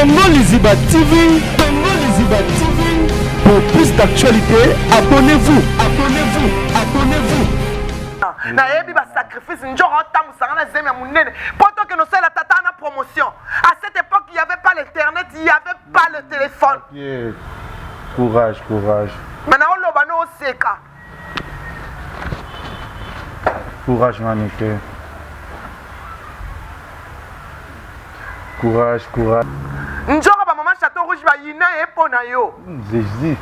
Congo Liziba TV, Congo Liziba TV. Pour plus d'actualité, abonnez-vous, abonnez-vous, abonnez-vous. Nayebi ba sacrifice njoro tamu sangana zeme munene. Pendant que nous sommes la tata en promotion. À cette époque, il n'y avait pas l'internet, il n'y avait pas le téléphone. Yeah. Courage, courage. Maintenant on loba no seka. Courage, Maniké. Courage, courage. Njoro ba maman Château Rouge ba yina epona yo. Jésus.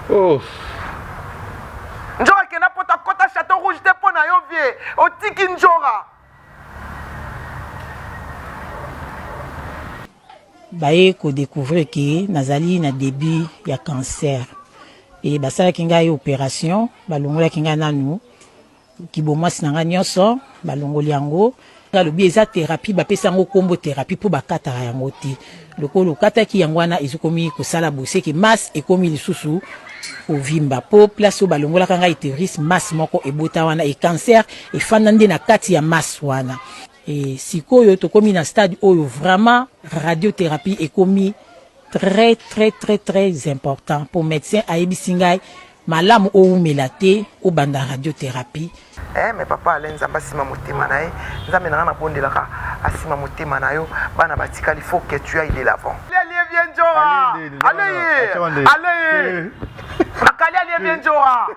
Oh. Njora kena pota kota Château Rouge te pona yo vie. Otiki njora. Baye ko découvrir que nazali na début ya cancer et basala kinga yo opération balongola kinga nanu kibomasi nanga nyonso balongoli yango ngalobi eza thérapie bapesa ngo kombo thérapie po bakata yango ti lokolo kata ki yango wana ezokomi kosala bose ke masse ekomi lisusu ovimba po place balongola kanga iteris masse moko ebota wana e cancer efanda nde na kati ya masse wana. Et si koyo to komi na stade oyo vraiment radiothérapie est commis très important pour médecin ayebi singai malamu o melate o banda radiothérapie. Mais papa alenza basima motema na ye nzambe na na pondelaka asima motema na yo bana batika il faut que tu ailles de l'avant. Allez viens Njora. Allez. Akali allez viens Njora.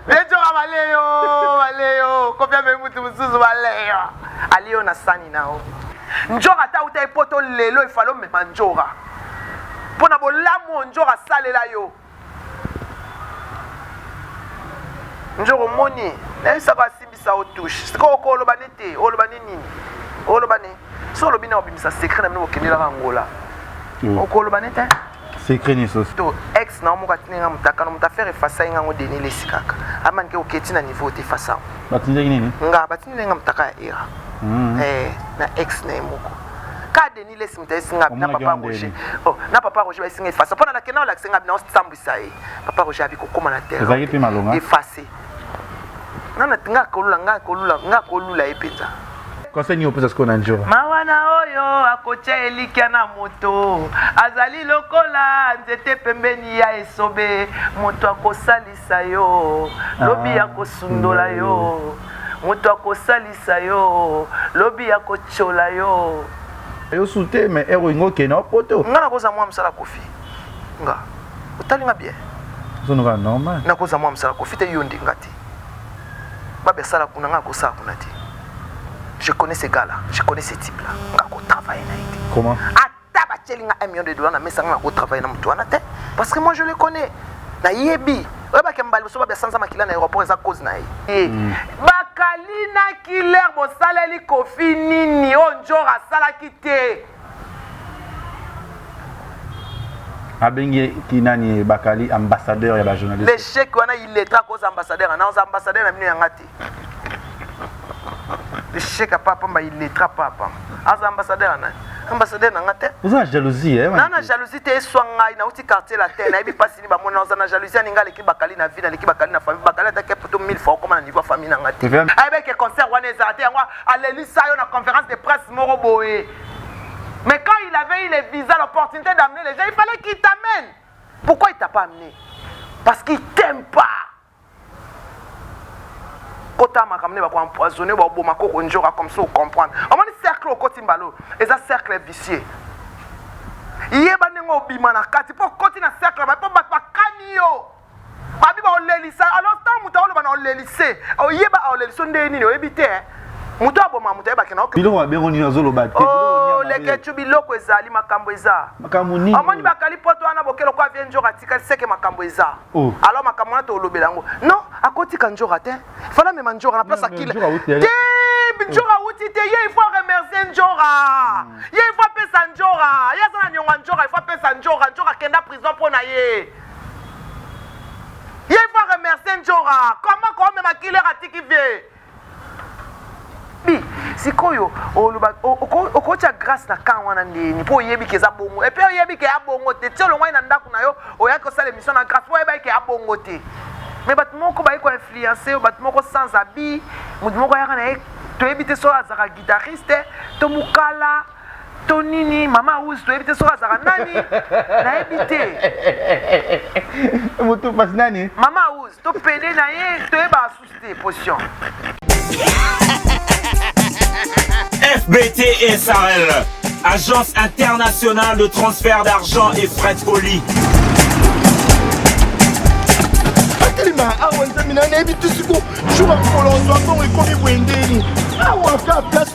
Viens Njora Valéo. Combien me mutu musuzu Valéo. Allez na sani nao. Njora ta uta ipoto lelo ifalo me Njora. Pona bolamu Njora salela yo. Njoro moni na saka simbisa o touche siko ko lo banete o lo banini o lo bane so lo bina obimisa secret na mino kendela kangola o ko lo banete secret ni so to ex na mo katinga mutaka no mutafaire efasa inga ngo deni lesikaka amanke o ketina niveau te fasa batinze nini nga batinga nga mutaka ya era na ex na moko ka deni lesi mutasinga na papa Roger na papa Roger basinga efasa pona na kena la kisenga na ostambisa papa Roger abi ko koma na terre ezaki pe malonga efasé nana nga kolula epeta conseil ni opesa sko na njora mawana oyo akocha elikia na moto azali lokola nzete pembeni ya esobe moto akosalisa yo lobi akosundola yo moto akosalisa yo lobi akochola yo yo sute mais ero ngoke na poto nga nakoza mwa msala kofi nga utalinga bien zonoka normal nakoza mwa msala kofi te yo ndinga te Babé Sala Kunanga Kosa Kunati. Je connais ces gars-là, je connais ces types-là. On travaille. Comment? Atabachelinga $1 million mais ça on travaille dans Moutoana. Parce que moi je le connais. Na yebi. Oba kembali so ba sanza makila na aéroport eza cause na ye. Bakalina killer bo saleli kofi nini onjora sala kite. Abengi kinani bakali ambassadeur ya ba journaliste. Les chèques wana il est à cause ambassadeur na ambassadeur na minu yangati. Les chèques papa mba il est papa. Az ambassadeur na ambassadeur na ngate. Vous avez jalousie na jalousie te swanga na uti quartier la terre na ibi pasi ni ba mona na jalousie ninga leki bakali na vie na leki bakali na famille bakali ta kepoto 1000 fois comme na niveau famille na ngate. Avec concert wana ezate yango alelisa yo na conférence de presse moro boé. Mais quand il avait eu les visas, l'opportunité d'amener les gens, il fallait qu'il t'amène. Pourquoi il t'a pas amené? Parce qu'il t'aime pas. Quand tu as amené, tu vas empoisonner, tu vas comme ça, comprendre. On va dire cercle au côté mbalo, et ça cercle vicieux. Il y a des gens qui ont pour continuer à cercle, mais pour battre canio. Babi ba olelisa, alors tant muta olo ba na olelise. O yeba oleliso ndeni o ebite. Muto aboma muto eba kena. Biloko ba bengo ni azolo ba. Oh, leke tu biloko ezali makambo eza. Makambo nini? Amoni bakali poto wana bokelo kwa vient njora tika seke makambo eza. Alors makambo na to lobela ngo. Non, akoti ka njora te. Fala me njora na place akile. Njora uti te, il faut remercier njora. Il faut pesa njora. Ya sana nyonga njora, il faut pesa njora. Njora kenda prison pour na ye. Il faut remercier njora. Comment même akile ratiki vie. Bi, sikoyo okocha grâce na kan wana ndeni po yebi ke za bongo et puis yebi ke abongo te tolo ngwa na ndaku na yo oyako sala émission na grâce po yebi ke abongo te mais bat moko ba ko influencer bat moko sans habit mut moko yaka na to yebi te so azaka guitariste to mukala to nini mama uzi to ebite soka zaka nani na ebite moto passe nani mama uzi to pede na ye to eba asuste position FBT SARL, Agence internationale de transfert d'argent et frais de colis. atelema awa nzambe na nayebi tusiko jour akolonzwa mbongo ekomi bwendeni awa ka place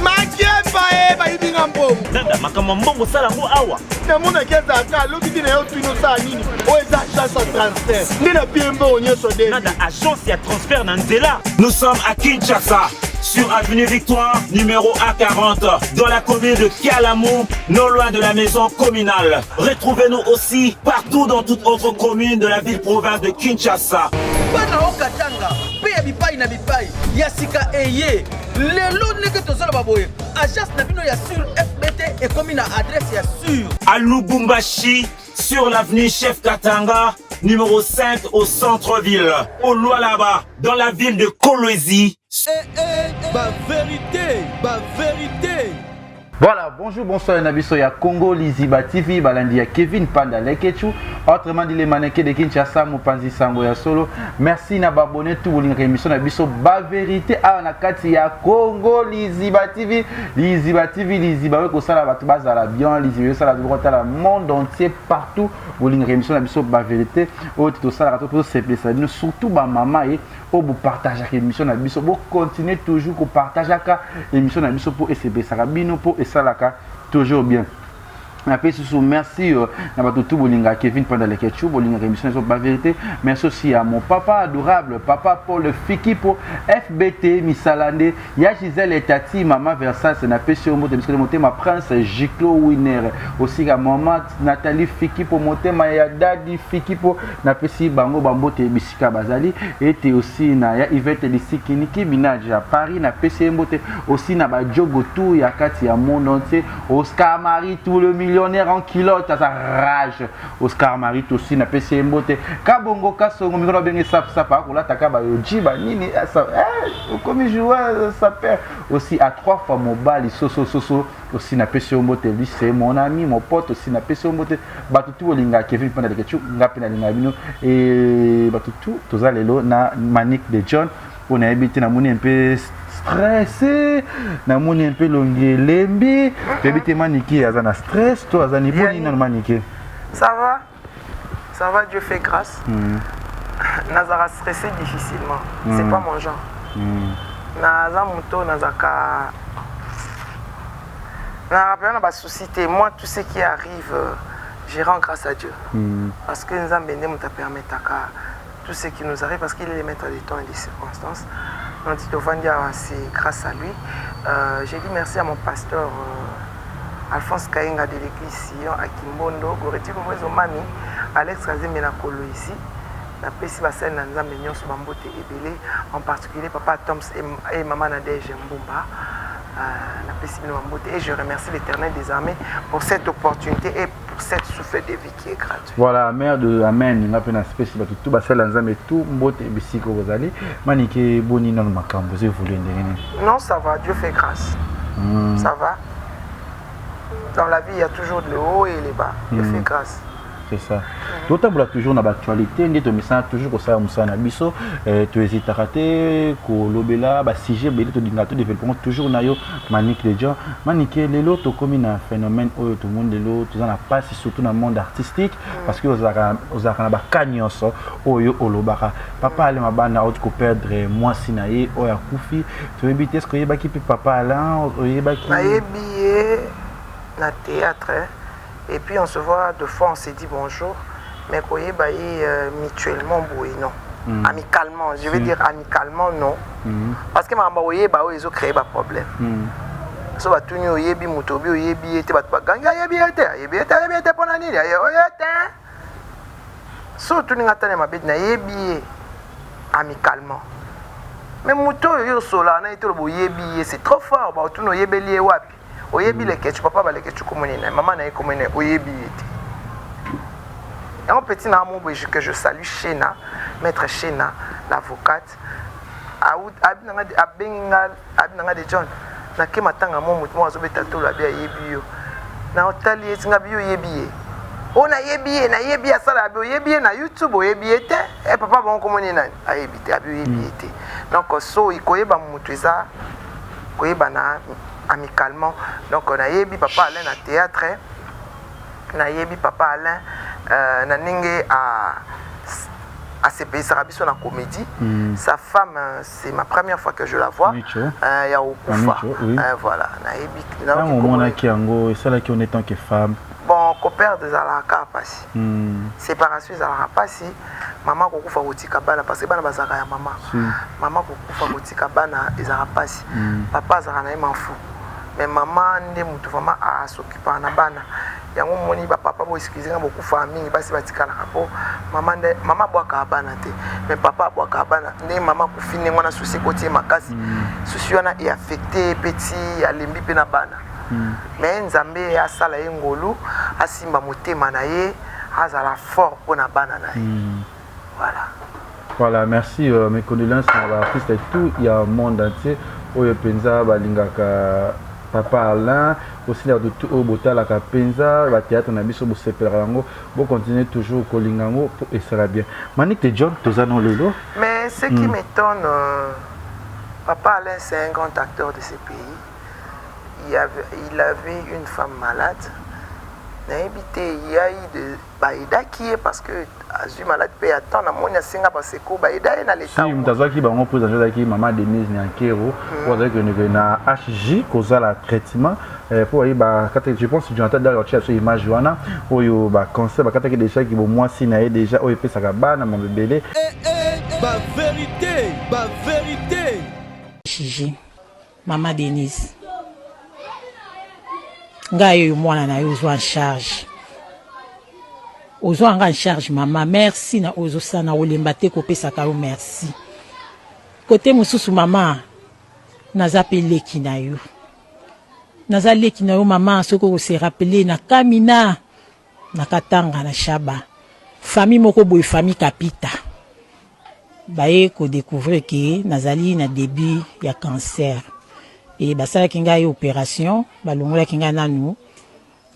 makemba e bayibinga mbongo Nanda makambo mbongo sala ngo awa. namonaki azalaka alobi te na yo twino osala nini oyo eza agence ya transfert nde na pie mbongo nyonso de Nanda agence ya transfert na nzela. Nous sommes à Kinshasa, sur avenue Victoire, numéro A40, dans la commune de Kialamou, non loin de la maison communale. Retrouvez-nous aussi partout dans toute autre commune de la ville-province de Kinshasa. bana okatanga mpe ya bipai na bipai ya sika eye lelo ndenge tozala baboye agence na bino ya sur FBT ekomi na adresse ya sur À Lubumbashi, sur l'avenue Chef Katanga, numéro 5 au centre-ville. Au Lualaba, dans la ville de Kolwezi. ba vérité Voilà, bonjour, bonsoir, Nabiso ya Congo, Liziba TV, Balandi ya Kevin Panda Lekechu, autrement dit les mannequins de Kinshasa, Mupanzi Sango ya Solo. Merci na babonné tout vous l'inga émission Nabiso ba vérité à na kati ya Congo, Liziba TV, Liziba ko sala batu bazala bien, Liziba sala du la monde entier partout vous l'inga émission Nabiso ba vérité, au tout sala rato pour simple ça, surtout ba maman et au vous partager l'émission Nabiso, vous continuez toujours ko partager l'émission Nabiso pour SB Sarabino pour Salaka toujours bien. Après sous merci na batutu bolinga Kevin pendant les ketchup bolinga émission sur la vérité. Merci aussi à mon papa adorable, papa Paul Fikipo FBT Misalande, ya Gisèle et Tati, maman Versace na pesi omo de monter ma prince Giclo Winner. Aussi à maman Nathalie Fikipo monter ma ya Daddy Fikipo na pesi bango bambote bisika bazali et aussi na ya Yvette Lisiki Niki Minaj à Paris na pesi mbote aussi na ba Jogo tout ya kati ya monde entier Oscar Marie tout le millionnaire en kilote à sa rage Oscar Marie aussi na PC Mbote Kabongo Kasongo mikolo bengi sapa ko la takaba yoji ba nini ça comme joueur ça perd aussi à 3 fois mon bal soso aussi na PC Mbote lui c'est mon ami mon pote aussi na PC Mbote batutu olinga Kevin pendant que tu ngapi na linga bino et batutu tozalelo na Manic de John on a habité na moni un peu stressé na moni un peu longue lembi bébé maniki azana stress toi azani boni na maniki ça va Dieu fait grâce nazara stressé difficilement c'est pas mon genre naza moto nazaka na rappelle na ba société moi tout ce qui arrive je rends grâce à Dieu parce que nous amène nous t'a permettre tout ce qui nous arrive parce qu'il est le maître des temps et des circonstances. Donc, c'est grâce à lui. J'ai dit merci à mon pasteur Alphonse Kayenga de l'église Sion à Kimbondo, Goreti Mami, Alex Kazemena Kolo ici. La Pessi Bassel Nanza Mignon Subambote et Belé, en particulier Papa Toms et Maman Nadège Mbumba. La Pessi Mbumbote. Et je remercie l'Éternel des armées pour cette opportunité et pour cette souffle de vie qui est gratuite. Voilà, mère de Amen, n'a pas na spécie tout Bassel Nanza mais tout Mbote et Bissiko vous allez. Manike Boni non Makambo, vous voulez non, ça va, Dieu fait grâce. Ça va. Dans la vie, il y a toujours le haut et les bas. Dieu fait grâce. C'est ça. D'autant que toujours dans l'actualité, nous sommes toujours comme ça, Moussana Bisso, tu hésites à rater, que l'obéla, si j'ai bien tout développement, toujours nayo, Manic les gens, Manic les lots, tu comme un phénomène où tout le monde les lots, tu en as pas, surtout dans le monde artistique, parce que vous avez un cagnos, oyo olobara. Papa allait ma bande à autre que perdre moi sinaye, oya koufi, tu veux éviter ce que yeba qui peut papa Alain, yeba qui. Billet, na théâtre. Et puis on se voit deux fois, on s'est dit bonjour, mais mutuellement, non. Amicalement, je veux dire amicalement, non. Parce que ils ont créé des problèmes. So ba tuni oyebi mutobi oyebi ete ba ganga yebi ete pona nini oyete. So tuni ngatane mabedi na yebi amicalement. Mais muto yo sola na ete lo yebi c'est trop fort ba tuni oyebeli wapi. Oyebi le ketchu papa ba le ketchu komoni na maman na komoni oyebi ete. Et un petit amour que je salue Shena, maître Shena, l'avocate. Abinanga de John. Na ke matanga mo mutu mo azobeta to la bia yebi yo. na otali etinga biyo yebiye ona yebiye asala biyo yebiye na YouTube yebiye te e papa bon komoni nani ayebite abiyo yebiye te donc so ikoyeba mutu eza koyeba na amicalement donc na yebi papa Alain na théâtre na yebi papa Alain na ninge à ses pays Sarabiso na comédie. Sa femme, c'est ma première fois que je la vois. Il y a Okufa. Voilà. On a qui ango et ça là qui on est tant que femme. Bon, copère de Zalaka passi. Séparation Zalaka passi. Maman Okufa Otika bana parce que bana bazaka ya maman. Maman Okufa Otika bana Zalaka passi. Papa Zalaka m'en fou. Mais maman ndé mutu vraiment à s'occuper na bana. Yango moni ba papa bo excuser beaucoup famille basi batikala kapo mama bwaka bana te mais papa bwaka bana ndé maman ku fini ngona souci côté makasi souci wana est affecté petit alembi pe na bana mais nzambe ya sala ngolu asimba motema na ye azala fort pour na bana na ye voilà merci mes condoléances à l'artiste et tout il y a un monde entier oyo penza balingaka Papa Alain, aussi de tout au botal la capenza, la théâtre na biso bo seperango, bo continuer toujours kolingango et ça va bien. Manik te John, tozano lelo. Mais ce qui m'étonne, Papa Alain c'est un grand acteur de ce pays. Il avait une femme malade. Il y a eu de Baïda qui est parce que Azu malade peut attendre à mon yasinga parce que Baïda est dans l'état. Si mtaza ki bango pose dans qui maman Denise Nyankero pour dire que na HJ causa la traitement pour y ba je pense que Jonathan d'ailleurs tu as sur image Joana oyo ba cancer ba kata ki déjà ki bo moi si na déjà oyo pesa ka bana mon bébé ba vérité HJ maman Denise ngayo mwana na yo zo en charge ozo en charge maman merci na ozo sana olemba te ko pesa ka merci côté mususu maman naza peleki na yo naza leki na yo maman soko ko se rappeler na kamina na katanga na shaba famille moko boy famille kapita baye ko découvrir que nazali na début ya cancer et basala kinga opération balongola kinga nanu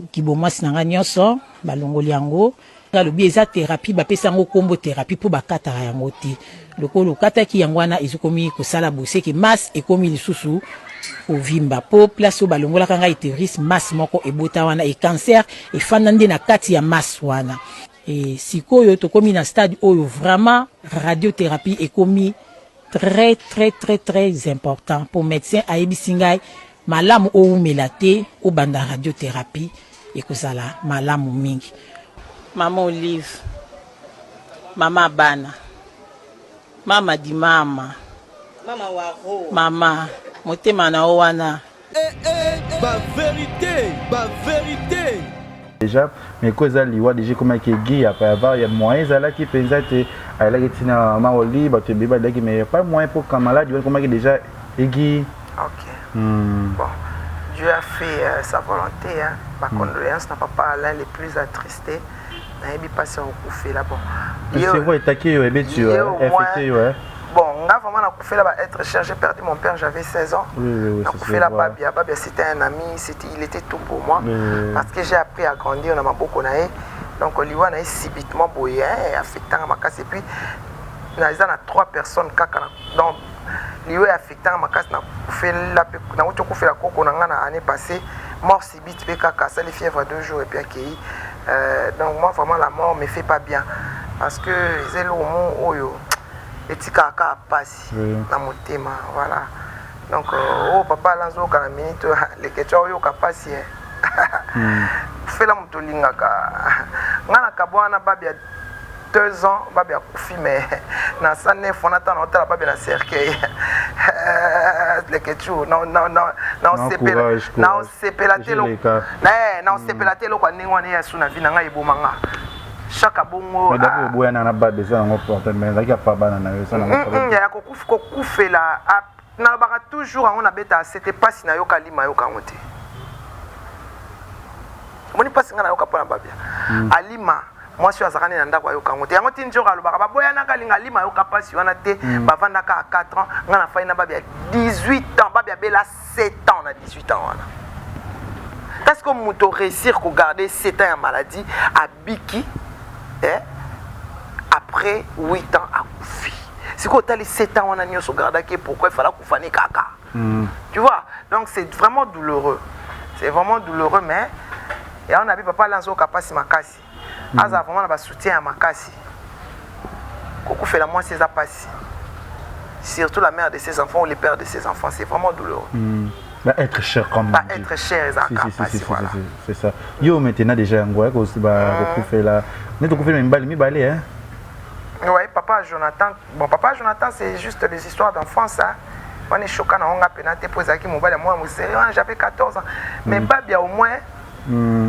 kiboma sinanga nyoso balongoli yango ngalobi eza thérapie bapesa ngo kombo thérapie pour bakata yango te lokolo kata ki yango wana ezokomi kosala bose ki masse ekomi lisusu ovimba po place balongola kanga iteris masse moko ebota wana e cancer e fanande na kati ya masse wana et sikoyo tokomi na stade oyo vraiment radiothérapie ekomi très important pour médecin ayebi singai malamu o melate o banda radiothérapie et que ça là malamu mingi maman Olive maman Bana mama di mama waro mama motema na wana ba vérité déjà mais cause liwa déjà comme que Guy après avoir il y a moyen ça là qui pensait à la retina maoli ba te beba là mais pas moyen pour quand malade comme que déjà Guy bon Dieu a fait sa volonté hein ma condoléance n'a pas Alain les plus attristés n'abi passer au coufé là bon c'est vrai taqué tu affecté ouais bon nga vraiment na coufé là être cher j'ai perdu mon père j'avais 16 ans na coufé là Babia c'était un ami il était tout pour moi parce que j'ai appris à grandir na maboko na ye donc liwa na subitement boye affectant ma casse et puis na za 3 personnes kaka donc liwa affectant ma casse na coufé là na auto coufé la koko na ngana année passée mort subite pe kaka ça les fièvre 2 jours et puis accueilli donc moi vraiment la mort me fait pas bien parce que c'est le moment oyo etika ka pasi na motema voilà donc oh papa lanzo kana minute le kecha oyo ka pasi fela mutolinga ka ngana kabwana babia 2 ans babia kufi mais na sané fonata na hôtel babia na cercueil le kechu non sepela telo na sepela telo kwa ningwana ya suna vina ngai bomanga chaque bongo d'abord boya na ba besoin ngo porter mais là il pas bana na ça na ya ko kufela na baka toujours on a beta c'était pas si na yo kalima yo kangote moni pas ngana yo kapona babia alima moi je suis azakane na ndako yo kangote yango tinjo ka lobaka baboya na kalinga lima yo kapasi wana te bavanda ka 4 ans ngana faina babia 18 ans babia bela 7 ans na 18 ans wana Qu'est-ce que Mouto réussir à garder 7 ans en maladie à Biki après 8 ans à Koufi? C'est quoi les 7 ans on a mis au garde pourquoi il fallait Koufani Kaka? Tu vois? Donc c'est vraiment douloureux. C'est vraiment douloureux, mais et on a vu papa lancer au capacité Makasi. Aza vraiment un soutien à Makasi. Coco fait la moitié ça passe. Surtout la mère de ses enfants ou les pères de ses enfants, c'est vraiment douloureux. Bah, être cher comme bah, être cher, c'est ça. Yo maintenant déjà en Goya aussi bah fait la mais tu fait même balle mi balé hein. Ouais, papa Jonathan. Bon, papa Jonathan c'est juste des histoires d'enfance hein. On est choquant on a pénaté pour ça qui mon balle moi sérieux j'avais 14 ans. Mais Babia au moins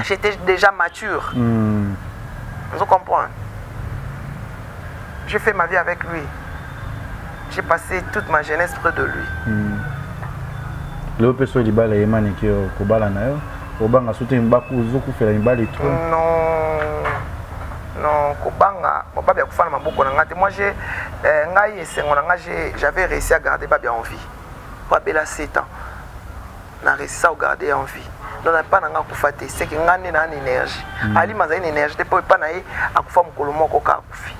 j'étais déjà mature. Vous comprenez? J'ai fait ma vie avec lui. J'ai passé toute ma jeunesse près de lui. Le peso di bala yemani ki ko bala na yo. Obanga soute mbaku zoku fela mbali trop. Non, kobanga, bon babia kufana maboko na ngate. Moi j'ai ngai esengo na nga j'avais réussi à garder babia en vie. Babela 7 ans. Na réussi à garder en vie. Non pas na nga kufate, c'est que ngane na énergie. Ali maza une énergie te pas na ye akufa mukolo moko ka kufi.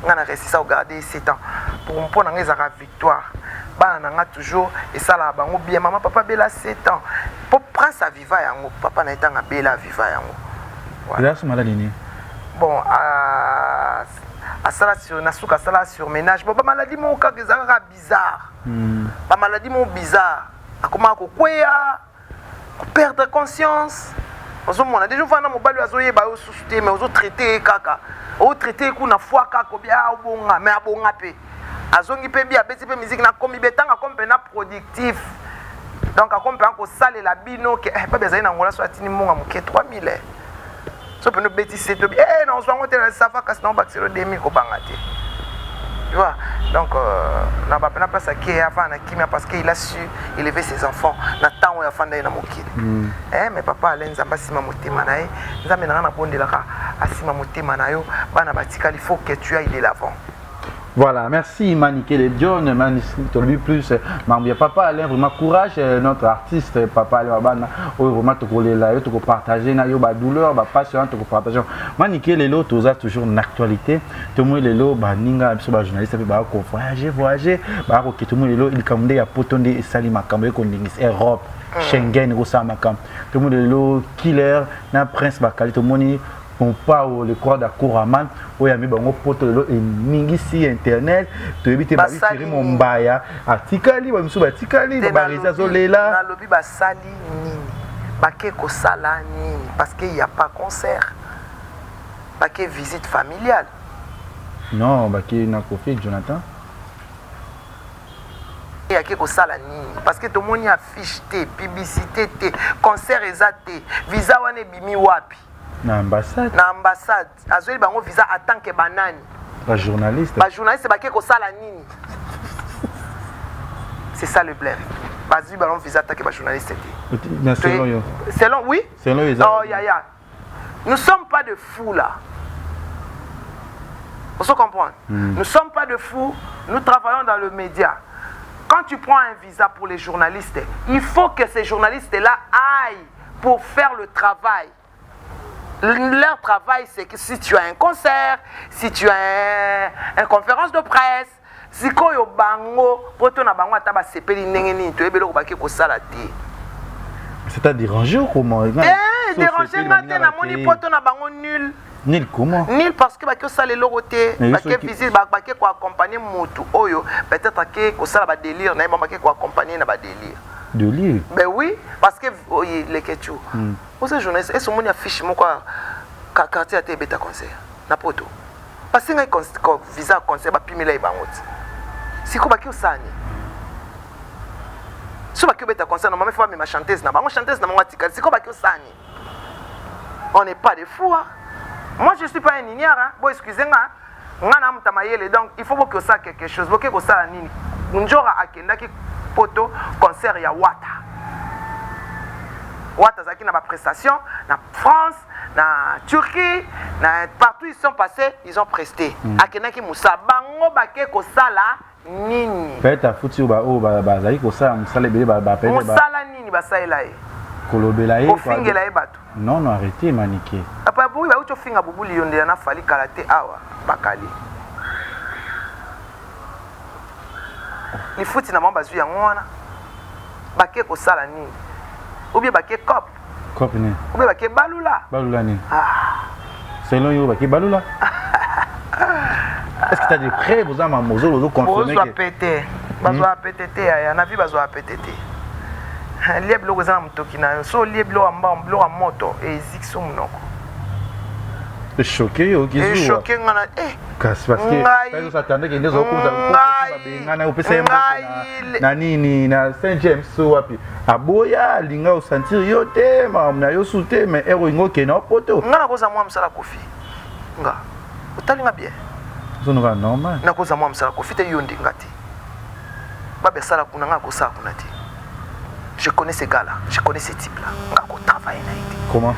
On a réussi à garder 7 ans. Pour me prendre une victoire. On a toujours, et ça là, bien, maman, papa, bela 7 ans. Pour prendre sa viva, papa n'a été en bela viva. Il a ce maladie. Bon, à ça sur ménage. Bon, maladie, mon cas, c'est bizarre. Pas maladie, mon bizarre. Comment quoi, perdre conscience. On a déjà vu un mobile azoye ba o susute mais ozo traiter kaka o traiter ku na foi kaka bia obonga mais abonga pe azongi pe bia beti pe musique na komi betanga comme na productif donc comme pe ko sale la bino que pas besoin na ngola so atini monga muke 3000 so pe no beti c'est to na so ngote na safa kasi na baxero demi ko bangate tu vois donc na ba pena place qui avant na kimia parce qu'il a su élever ses enfants na temps ya fanda na mokili mais papa alenza sima motema na ye nzambe na bondelaka asima motema na yo bana batikali faut que tu ailles de l'avant. Voilà, merci Maniké John, Maniké plus, Mambia Papa Alain, vraiment courage, notre artiste Papa Alain Wabana, vraiment te coller là, te partager na yo ba douleur, ba passion, te partager. Maniké Lelo, tous a toujours une actualité. Tout le monde Lelo, ba ninga, so ba journaliste, ba ko voyager, ba ko tout le monde Lelo, il kamde ya potonde et sali makambe ko ndingis Europe, Schengen ko sa makam. Tout le monde Lelo, killer, na prince bakali, tout le monde on parle le corps d'Akouraman où il y a mis bango poto et mingi si internet to éviter ba tirer mon baya atikali ba msu ba tikali ba reza zolela na lobi ba sali nini ba ke ko sala nini parce qu'il y a pas concert ba ke visite familiale non ba ke na kofi Jonathan il y a ke ko sala nini parce que tout le monde affiche té publicité té concert ezate visa wane bimi wapi na ambassade azoli bango visa en tant que banani ba journaliste ba ke ko sala nini c'est ça le blème bazui balon visa en tant que ba journaliste selon oui oh ya nous sommes pas de fous là on se comprend nous sommes pas de fous nous travaillons dans le média quand tu prends un visa pour les journalistes il faut que ces journalistes là aillent pour faire le travail. Leur travail, c'est que si tu as un concert, si tu as une conférence de presse, si tu as un bango, c'est à déranger ou comment? Déranger, nul. Nul comment? Nul parce que ça les loroté, visite, accompagner Moutou, peut-être que ça va délire, mais accompagner na délire. De lire? Ben oui, parce que les questions. Vous savez, journaliste, est-ce que vous affiche mon quartier à tes bêta concert? Na poto. Parce que un visa concert, bah pimela et bangot. Si quoi que ça ni. Si quoi que bêta concert, normalement il faut même ma chanteuse na bango chanteuse na bango tika. Si quoi que ça ni. On n'est pas des fous. Hein? Moi je suis pas un ignare. Hein? Bon excusez-moi. Ngana mtamayele donc il faut que ça quelque chose. Faut que ça nini. Njora akenda ki poto concert ya Wata zaki na ba prestation na France, na Turquie, na partout ils sont passés, ils ont presté. Akenaki Moussa bango bake ko sala nini. Peut-être foutu ba zaki ko sala musala bele ba musala nini ba saela e. kolobela ye ofingela ye bato non non arrêtez maniqué apa boyi ba uto finga bubuli yonde na fali karaté awa bakali ni futi na mamba zu ya ngwana bake ko sala ni ou bien bake cop ni ou bien bake balula ni selon yo bake balula est-ce que tu as des prêts vous avez mozo lo confirmer que bazo pété ya na vi bazo pété lieblo ko za mtoki na so lieblo amba mblo a moto e zikso munoko choqué au kizu choqué ngana parce que ça s'attendait qu'il nous occupe ngana upesa na nini na Saint James so wapi aboya linga sentir yo te na yo sute mais ero ngo ke na poto ngana ko za mwa msala kofi nga utalinga bien zone va normal na ko za mwa msala kofi te yondi ngati babe sala kuna nga ko sa kuna ti je connais ces gars là je connais ces types là nga ko travailler na été comment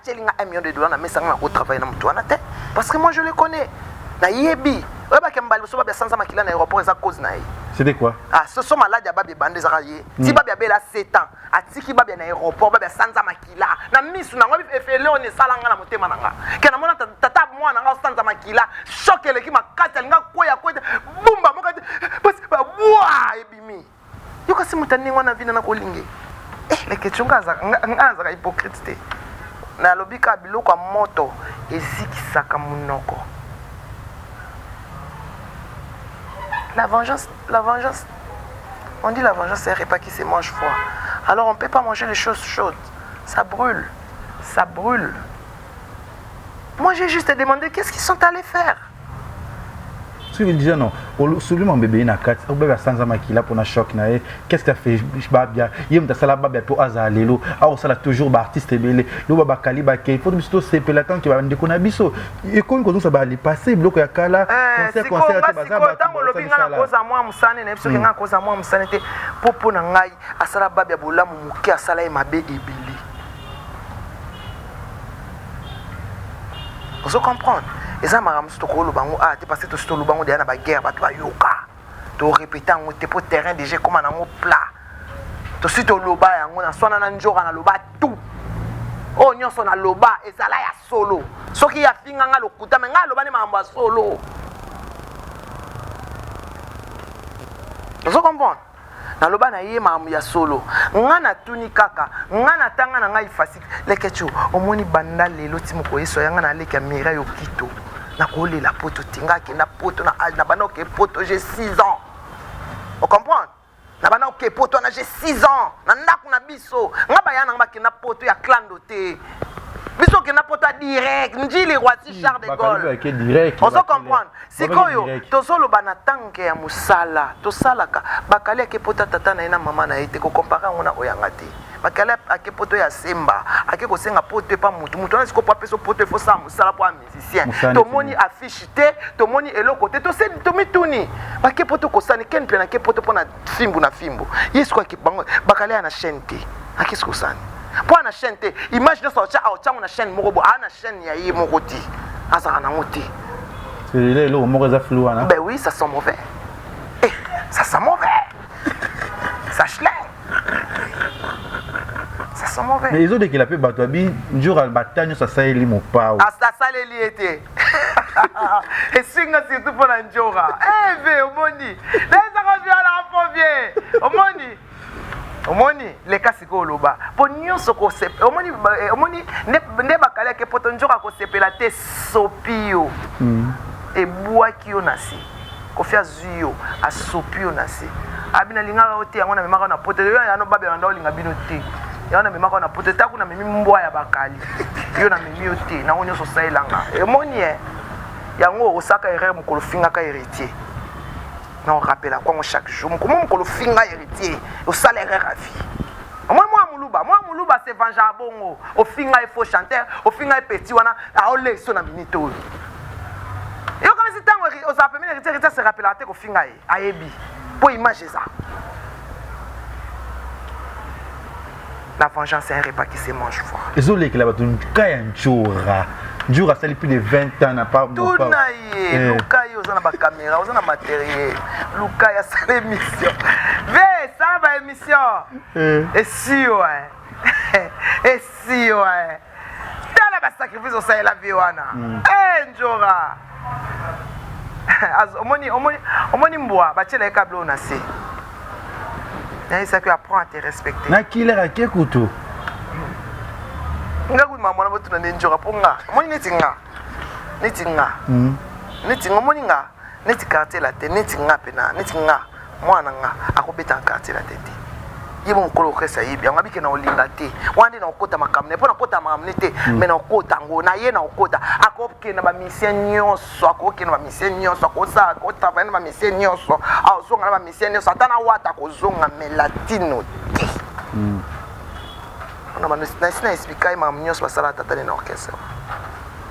$1 million na mesa nga ko travailler na mtu anate parce que moi je le connais na yebi oba kembali so ba sanza makila na aéroport eza cause na ye c'était quoi ce sont malades babe bande za ye ti babe bela 7 ans atiki babe na aéroport babe sanza makila na misu na ngobi efele on esalanga na motema nanga ke na mona tata mwana nga sanza makila choque le ki makata nga koya koya bumba mokati parce ba wa ebimi yo kasi mutani ngwana vina na kolinge le question ngaza ka hypocrite te na lobika biloko ya moto ezikisaka munoko. La vengeance, on dit la vengeance c'est un repas qui se mange froid. Alors on peut pas manger les choses chaudes, ça brûle. Moi j'ai juste demandé qu'est-ce qu'ils sont allés faire. Tu veux dire non, celui mon bébé na kat, au bébé sans makila pour na choc na qu'est-ce que tu fais babia, yem ta sala babia pour azalelo, ah sala toujours ba artiste belé, lo baba kali ba ke, faut biso c'est pelatant qui va ndeko na biso. Et comme ça va aller passer bloc ya kala, concert te baza ba. Tango lobinga na koza mwa musane na biso nga koza mwa musane te popo na ngai asala babia bolamu muke asala e mabe ebili. Vous comprenez? Et ça m'a ramené au bango ah t'es passé tout le bango derrière la guerre bah toi yoka tu répéter en t'es pour terrain déjà comme un ango plat tu suis au loba yango na sona na njora na loba tout oh nyonso na loba et ça là ya solo soki ya finga nga lokuta mais nga loba ne mamba solo vous comprenez na loba na ye mamu ya solo nga na tuni kaka nga na tanga na ngai fasik lekecho omoni banda lelo timoko yeso yanga na leka mira yo kito na kolela poto tinga ke na poto na bana ke poto j'ai 6 ans on comprend na bana ke poto na j'ai 6 ans na ndaku na biso nga bayana nga ke na poto ya clando te biso ke na poto direct njili roi Charles de Gaulle on se comprend sikoyo tozolo bana tanke ya musala tosalaka bakali ke poto tata na ina mama na ite ko comparer ngona oyangati bakali ake poto ya semba ake ko senga poto pa mutu na siko pa peso poto fo sa musala po musicien to moni affiche te to moni eloko te to se to mituni bake poto ko sani ken pe na ke poto pona fimbu yesko ake bango bakali na chaîne te ake sko sani po na chaîne te imagine so cha au changu na chaîne moko bo ana chaîne ya ye moko ti azaka na ngoti c'est le moko za flou ana ben oui ça sent mauvais ça sent mauvais sache-le ça sent mauvais mais ils ont dit qu'il a fait batwabi jour al batagne ça ça eli mo pao ça saleli était et singa surtout pour la njora ve omoni les arabia la fovie omoni les kasiko loba po nyonso ko se omoni ne bakala ke poto njora ko sepela te sopio e bwaki yo nasi ko fia zuyo a sopio nasi abina linga ote yango na memaka na poto yo ya no babe na linga bino te ya na memaka na poto ta kuna memi mbwa ya bakali yo na memi ote na onyo so sailanga omoni yango osaka erreur mukolo finga ka héritier non rappela quoi chaque jour comment mukolo finga héritier au salaire à vie moi muluba c'est venger bongo au finga il faut chanter au finga petit wana a ole so na minute yo comme si tango aux appels héritier se rappela te ko finga ayebi pour imaginer ça. La vengeance c'est un repas qui se mange fort. Les autres qui là-bas tu kaya njora njora ça plus de 20 ans n'a pas tout naie lukai aux na caméra aux na matériel lukai ça l'émission ve ça va émission et si ouais Et si, ouais. Tala ba sacrifice au la vie wana. Eh njora. Omoni mboa ba tshela ekablo na se. Et ça que apprend à te respecter. Na kilera ke kutu. Nga ku mama na botu na njora ponga. Omoni netinga. Netinga. Netinga omoni nga. Neti quartier la tête, neti nga pena, neti nga. Mwana nga akobeta quartier la tête. Yebo nkolo kesa yibi ngabi ke na olinga te wande na okota makamne pona kota makamne te me na okota ngo na ye na okota akoke na ba mission nyonso akoke na ba mission nyonso akosa ko travailler na ba mission nyonso azonga na ba mission nyonso atana wata kozonga me latino te ona ba na expliquer ma nyonso basala tata na orchestre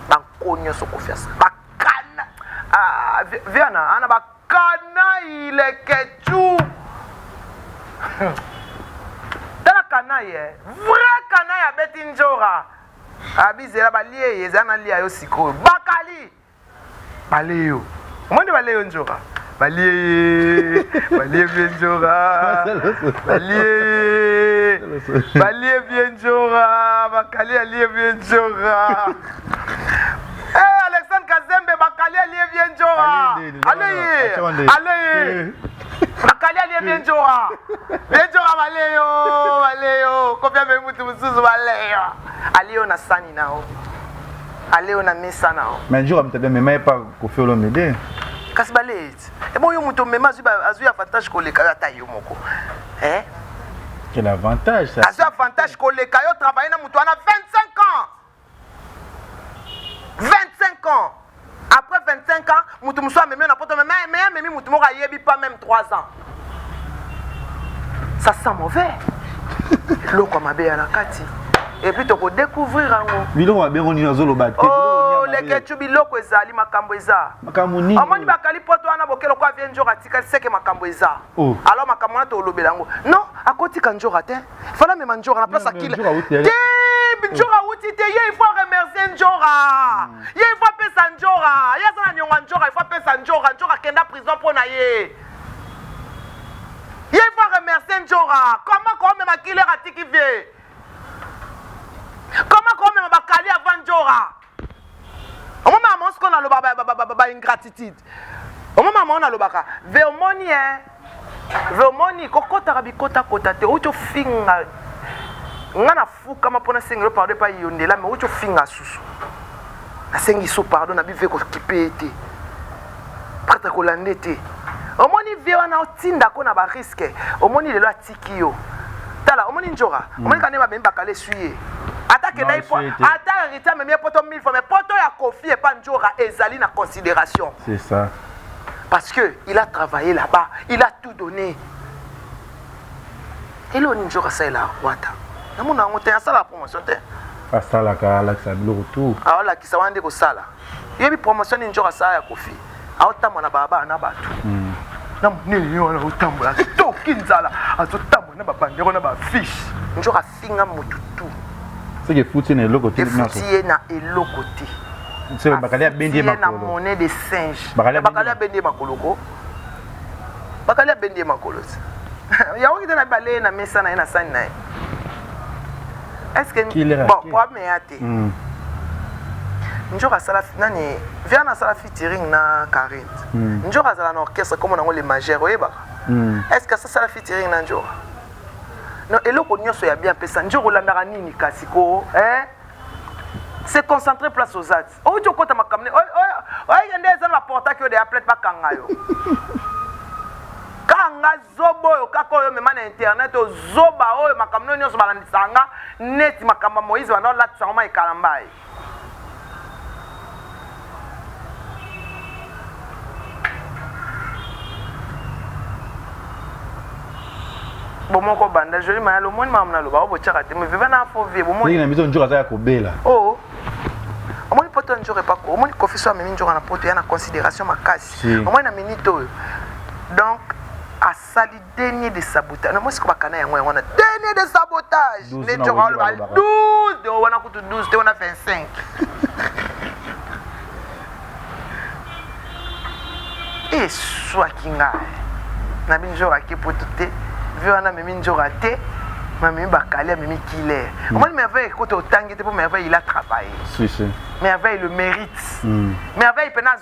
banko nyonso confiance bakana viana ana bakana ile ketu Kanaye, vrai kanaye abeti njora. Abizela balie yezana lia yo siko. Bakali. Baleyo. Omoni baleyo njora. Balie bien njora. Balie bien njora. Bakali alie bien njora. Eh Alexandre Kazembe bakali alie bien njora. Allez. Bakali alie bien njora. Bien njora Valeo, combien de mutu musuzu Valeo. Alio na sani nao. Alio na mesa nao. Mais jour amtebe mema pas ko felo mede. Kasi balet. E bon yo mutu mema azu avantage ko leka ata yo moko. Quel avantage ça? Azu avantage ko leka yo travailler na mutu ana 25 ans. 25 ans. Après 25 ans, mutu musu amemi na poto memi mutu moko ayebi pas même 3 ans. Ça sent mauvais. Loko mabe ya nakati. Et puis to ko découvrir ango. Biloko mabe ngoni nazolo ba te. Oh, le ketu biloko ezali makambo eza. Makambo nini? Omoni bakali poto wana bokelo kwa vient njora tika seke makambo eza. Alors makambo na to lobela ngo. Non, akoti ka njora te. Fala me njora na place akile. Te njora uti te ye il faut remercier njora. Ye il faut pesa njora. Ya sana nyonga njora, il faut pesa njora. Njora kenda prison pour na ye. Il faut remercier Njora. Comment même Akile Ratiki vie? Comment même Bakali avant Njora? Au moment où on a le ingratitude. Au moment où on a le baka. Vermoni Vermoni kokota rabikota kota te ucho finga. Ngana fu kama pona sengelo pardon pa yondela mais ucho finga susu. Na sengi so pardon na bive ko kipete. Prata ko landete. Omoni viwa na otinda ko na ba risque. Omoni lelo atiki yo. Tala omoni njora. Omoni kanema bemba kale suye. Attaque na ipo. Attaque rita même poto 1000 fois mais poto ya Kofi et pas njora ezali na considération. C'est ça. Parce que il a travaillé là-bas, il a tout donné. Et là njora ça là wata. Na mona ngote ya sala promotion te. Asala ka Alexa biloko tout. Ah la ki sawande ko sala. Yebi promotion njora ça ya Kofi. Aotama na baba na batu. Na munene wana otambola to kinzala azotambola na babandeko na ba fish njora finga mututu c'est que fouti na eloko te na fouti na eloko te c'est bakali abendie makolo na monnaie de singe bakali abendie makoloko bakali abendie makolo ya okita na balé na mesa na ina sani na est-ce que bon pour meate njora sala nani vient na sala featuring na Karine njora sala na orchestre comme on a les majeurs oyeba est-ce que ça sala featuring na njora non eloko nyonso ya bien pesa njora landaka nini kasiko c'est concentrer place aux arts o jo kota makamne yende za na porta que de appelé pas kangayo kanga zobo yo kako yo mema na internet o zoba oyo makamno nyonso balandisanga net makamba Moïse wana la tsama ikalambai bomoko banda joli mayalo moni mamna lo ba bochaka te me viva na fo vie bomoni na mizo njora za kobela oh omoni poto njora pa ko omoni Kofi so amemi njora na poto ya na considération makasi omoni na minito donc à sali dernier de sabotage moi c'est ko bakana yango yango na dernier de sabotage ne njora lo 12 de wana kutu 12 te wana 25 et soit kinga na binjora ki poto te viwana memi njora te Mamie Bakali, Mimi Killer. Moi, Merveille, quand au tangué, pour Merveille, il a travaillé. Si, si. Merveille le mérite. Merveille, il peut pas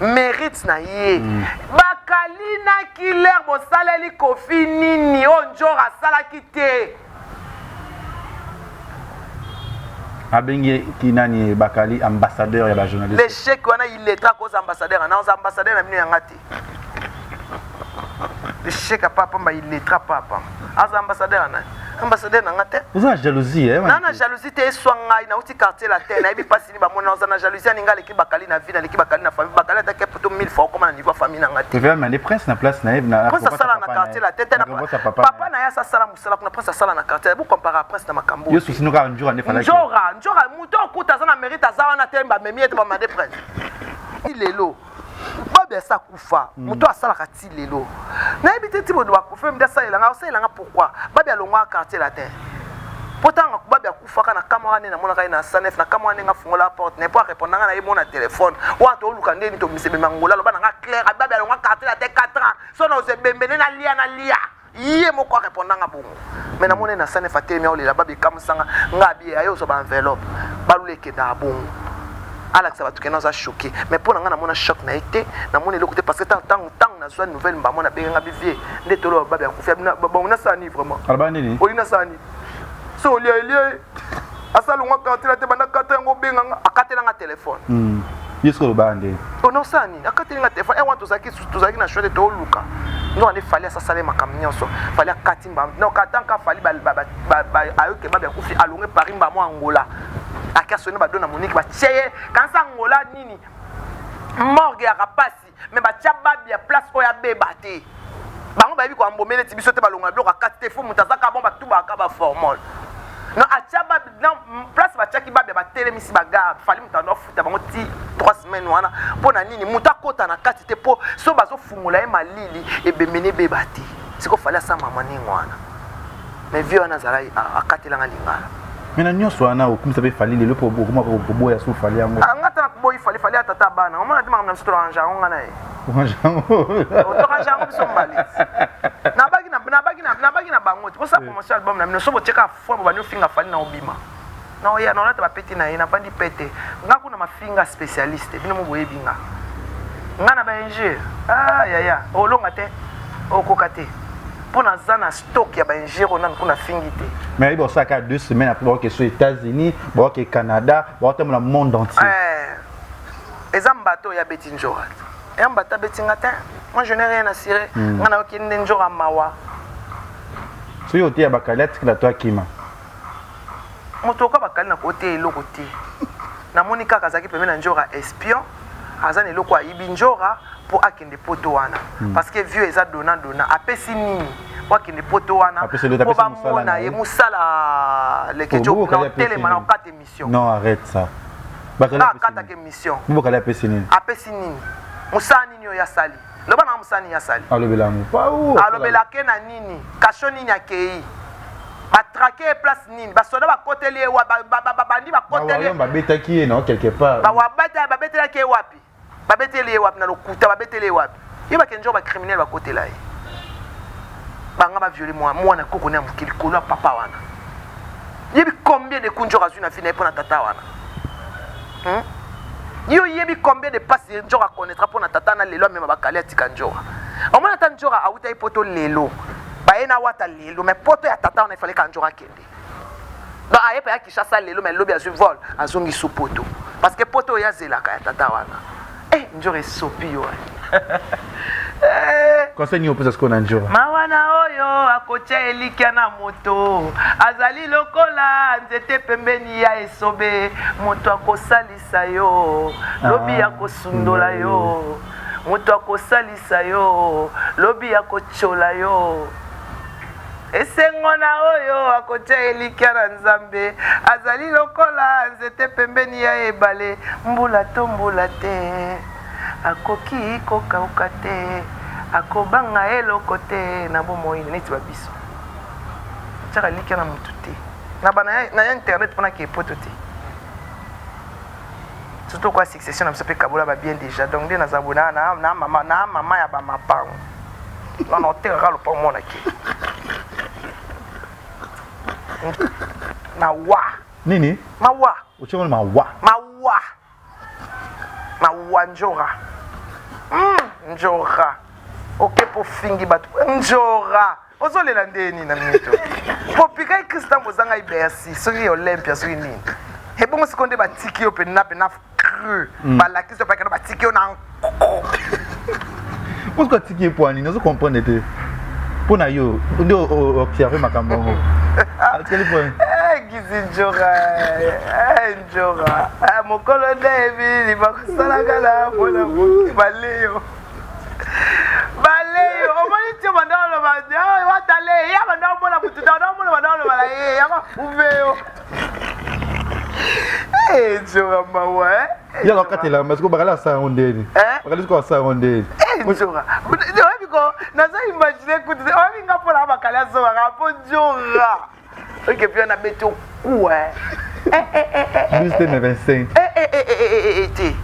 mérite na ye. Bakali na Killer, bon salali kofi nini, on jora salaki te. Abengi Kinani Bakali, ambassadeur et la journaliste. Les chèques, il est très cause ambassadeur. On a ambassadeur, on a ngati. Les chèques à papa, il est très papa. On a ambassadeur, ambassadeur, on a ngati. Vous avez jalousie, hein? Non, jalousie, tu es soigné, il a aussi quartier la terre. Il n'y a pas si on a jalousie, on a l'équipe Bakali na vie, l'équipe Bakali na famille. Bakali a été plutôt 1000 fois comme on a niveau famille na ngati. Tu veux amener prince na place naïve na. Prince ça sala na quartier la tête. Papa na ya ça sala musala, kuna prince ça sala na quartier. Vous comparez prince na makambo. Yo souci nous ka njora ne fala. Njora, muto kuta za na mérite za na temba memi ete ba mande prince. Il est là. Babia sa kufa, muto asala kati lelo. Na ebite ti bodo bakufa mda sa elanga pourquoi? Babia longwa quartier la terre. Pourtant babia kufa kana kamera ne na mona kai na sanef na kamera ne nga fungola porte ne pas répondre na yemo na téléphone. Wa to luka ndeni to misebe mangola lo bana nga clair babia longwa quartier la terre 4 ans. So na ozebembene na lia. Iye moko répondre nga bongo. Mais na mona na sanef atemi o lela babi kamsanga ngabi ayo so ba enveloppe. Balule ke da bongo. Alex va tout que nous a choqué mais pour nga na mona choc na été na mona le côté parce que tant na soit nouvelle mba mona benga bivier ndetolo babia kufia bon na sani vraiment Albanini oli na sani so lié asalo nga quartier te banda quartier ngo benga akatela nga téléphone Yesko bande ono sani akatela nga téléphone et want to zaki na chouette to luka non il fallait ça saler makamnyo so fallait katimba non katanka fallait ayo ke babia kufia alonge Paris mba mo Angola akasoni ba dona Monique ba cheye kansa ngola nini morgue ya rapasi mais ba tchaba bien place oya bebate bango ba bi ko ambomele tibiso te balonga bloka kate fo mutazaka bon ba tuba ka ba formol non atchaba non place ba tchaki ba bien ba telemisi ba ga fali mutando futa bango ti 3 semaines wana pona nini mutakota na kati te po so bazo fumula e malili e bemene bebate siko fali sa mama ni ngwana mais vieux na zala akatela nga lingala. Mais nous sommes là, comme ça fait fallir le pour boire à souffler à moi. Ah, ngata boy fallait tata bana. On m'a dit madame c'est orange on ngana. Orange on so mali. Na bagi na bango. Pour ça promotion album na so bo cheka fo ba no finger fali na obima. Na oya na lata ba peti na ina bandi pete. Ngaku na mafinga spécialiste. Bino mo boye binga. Ngana ba ingé. Ah ya. Olonga te. Okokate. Pour na stock ya ba ingé on na kuna fingite. Mais il y a 2 semaines après, aux États-Unis, au Canada, au monde entier. Les bateaux ya betinjora. Et un bateau betingata. Moi je n'ai rien à cirer. On a aucun n'enjora mawa. Si vous avez Bakali, c'est la toi qui m'a. Motoka Bakali na côté lokote. Na Monica Kazaki peut mettre n'enjora espion. Azane loko ibinjora pour akende poto wana. Parce que vieux eza dona apesi nini. Wakende poto wana po ba mona ye musala le kejo na télé mana 4 émissions. Non, arrête ça. Bakali 4 émissions. Bakali apesi nini? Apesi nini? Musani nyo ya sali. Loba na musani ya sali. Alobela mu. Pa où? Alobela ke na nini? Kasho nini akei. Ba traquer place nini? Ba soda ba koteli wa ba bandi ba koteli. Ba beta ki non quelque part. Ba wa beta ba betela ke wapi? Ba beteli wapi na lokuta ba beteli wapi? Yeba kenjo ba criminel ba kotela yi. Banga ba violer moi na koko na mukili kolo papa wana. Yebi combien de kunjora zuna fina pour na tata wana? Yo yebi combien de passes njora connaîtra pour na tata na lelo même ba kali atika njora. Au moins tata njora auta ipoto lelo. Ba ena wata lelo mais poto ya tata on il fallait ka njora kende. Donc aye pa ki chassa lelo mais lobi azu vol azongi sous poto parce que poto ya zela ka tata wana. Njora sopi yo. Conseil ni opose ce njora. Mawana oyo akocha elikia na moto azali lokola nzete pembeni ya esobe moto akosalisa yo lobi akosundola yo moto akosalisa yo lobi akochola yo esengona oyo akocha elikia na nzambe azali lokola nzete pembeni ya ebale mbula to mbula te akoki kokauka te akobanga eloko te na bomoi neti babiso tiaka likia na mutu te na ya internet mpona ke epoto te surtout kwa succession na biso mpe kabola babien déjà donc nde naza boye na mama ya bamapango nana oteraka lopa omonaki Mawa. Nini? Mawa. Uchongo mawa. Mawa. Mawa njora. Njora. Ok pour fingi batu. Njora. Ozolela ndeni na mito. Popika Christian bozanga ibersi. Soki Olympia soki nini. Hebongo sekonde batiki yo pe na cru. Balaki so pa kana batiki yo na. Pourquoi tiki pour ani? Nous comprenons pour na yo, on observer makambo. À quel point? Njora. Mon colonel, il va kusala la bona baleyo. Baleyo, o moni ti mandalo bande, wa tale, ya mandalo bona mutu, mandalo bala, ya ma uveyo. Njora mawa, Ya lokatela, mas ko bakala sa ondeni. Bakala ko sa ondeni. Njora. Biko, naza imaginer kuti, o minga pola bakala so rapo Njora. Ok, puis on a beto coup Juste 25.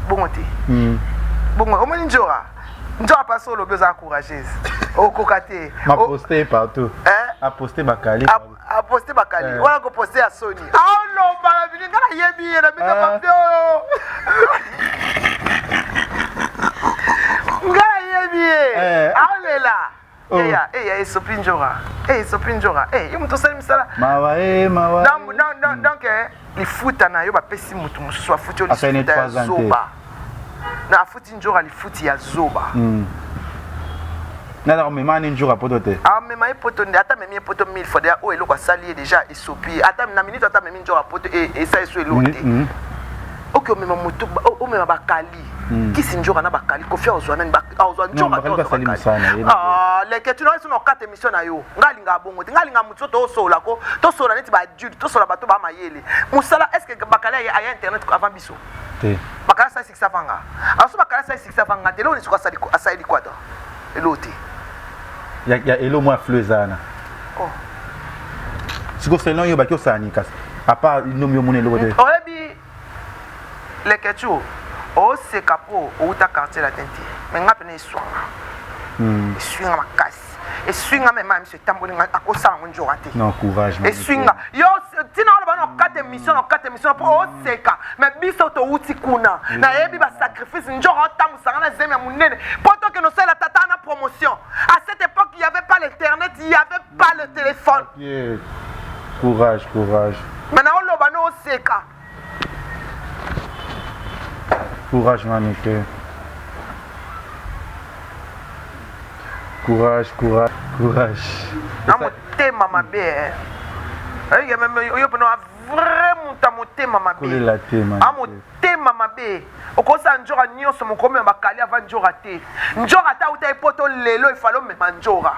Bon, bon, au moins Njora. Njora pas solo besoin courageuse. Au kokate. M'a posté partout. A posté Bakali. A posté Bakali. On a posté à Sony. Ah non, bah vini ngala yebi na bika papio. Ngala yebi. Ah lela. Sopi Njora. Sopi Njora. Yo mto sali misala. Mawa. Donc les foot na yo ba pesi mutu mususu afuti oli futa zoba. Na afuti Njora li futi ya zoba. Na me mani Njora potote. Me mai poto ata me mi poto 1000 fois déjà o eloko sali déjà et sopi. Ata na minute ata me mi Njora poto et ça eso elote. Ok o me mutu o me bakali. Kisi Njora na bakali kofia ozwana ni ozwa Njora leke tu no eso no kate mission na yo ngalinga bongo ngalinga mutu to sola ko to sola neti ba adulte to sola bato ba mayele musala est-ce que bakala ya internet avant biso te bakala sa 6 fanga aso bakala sa 6 fanga te lo ni suka asali kwata elote ya elo moi fleuzana siko selon yo bakyo sani kas à part nomi yo monelo de oyebi leke tu o se kapo o uta quartier la tenti mais ngape ne swanga swinga makasi et swinga même monsieur tamboli akosala Njora te non courage et swinga yo tina on ba no 4 émissions pour o seka mais biso to uti kuna na yebi ba sacrifice Njora tamusanga na zemi ya munene poto que no sala tata na promotion à cette époque il y avait pas l'internet il y avait pas le téléphone courage maintenant on loba no seka courage Manique. Courage. Amotema mabe. Ayi même yo peno vraiment amotema mabe. Amotema mabe. Okosa Njora nyonso mokomi ya bakali avant Njora te. Njora ta uta epoto lelo ifalo me Njora.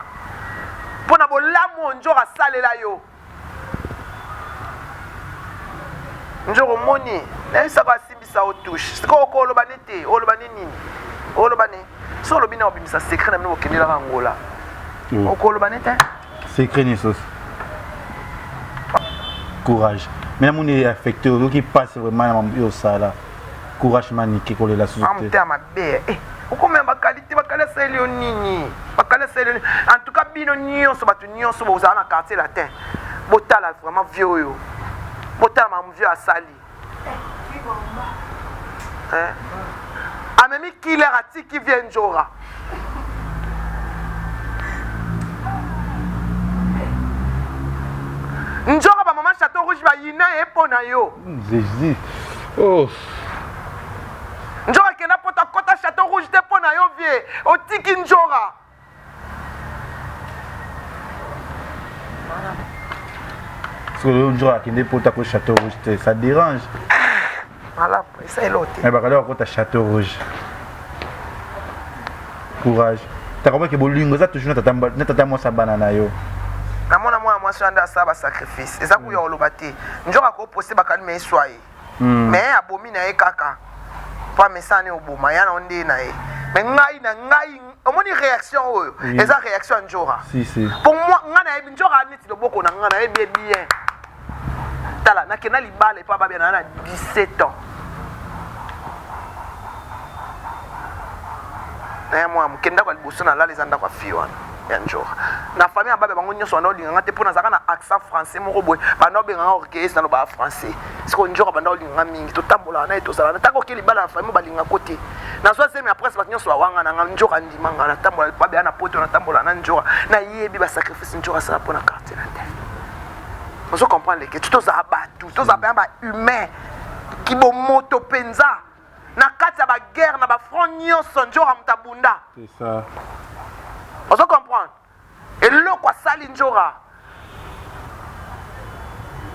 Pona bolamo Njora salela yo. Njoro moni, ça va simbisa au touche. C'est quoi ko loba nete, o loba nini? O loba ne. So lobi na obimisa secret na mno kenela Angola. O ko loba nete? Secret ni sos. Courage. Mais mon est affecté au qui passe vraiment au sala. Courage Manique ko la société. Am te ma be. O ko memba qualité bakala sele nini? Bakala sele. En tout cas bino nyonso batu nyonso bo za na quartier latin. Botala vraiment vieux yo. Botala ma vieux a sali. Amemi killer ati qui vient Njora. Njora ba maman Château Rouge ba yina e pona yo. Jésus. Oh. Njora kena pota kota Château Rouge te pona yo vie. O tiki Njora. Parce que Njora kende pota ko Château Rouge ça dérange. Voilà, ça est l'autre. Mais bah alors quand Château Rouge. Courage. T'as compris que bolingo ça toujours n'tata moi sa banana yo. Namona moi sanda ça ba sacrifice. Eza ku yo lobate. Njora ko poster bakali me soye. Mais abomi na e kaka. Pas mesane oboma ya na onde na e. Mais ngai omoni réaction oyo. Eza réaction Njora. Si. Pour moi ngana e Njora neti loboko na ngana e bien. Tala na kena libala e pa ba bien na 17 ans. Moi mkenda kwa liboso na lala ezanda kwa fiwana. ya njora na famille ababe bango nyonso banda olinganga te mpo nazalaka na accent français moko boye banda obenganga orchestre naloba français siko njora banda olinganga mingi totambolaka na ye tozalaka ntango oke libala na famille balingako te nazwa zemi ya presse bato nyonso bawangana njora ndimanga natambola babeya na poto natambola na njora nayebi basacrifice njora asala mpo na quartier na te ozo comprendre leke tozala bato tozala mpenza bahumain kibomoto mpenza na kati ya baguerre na bafront nyonso njora moto abunda ozo comprendre eloko asali njora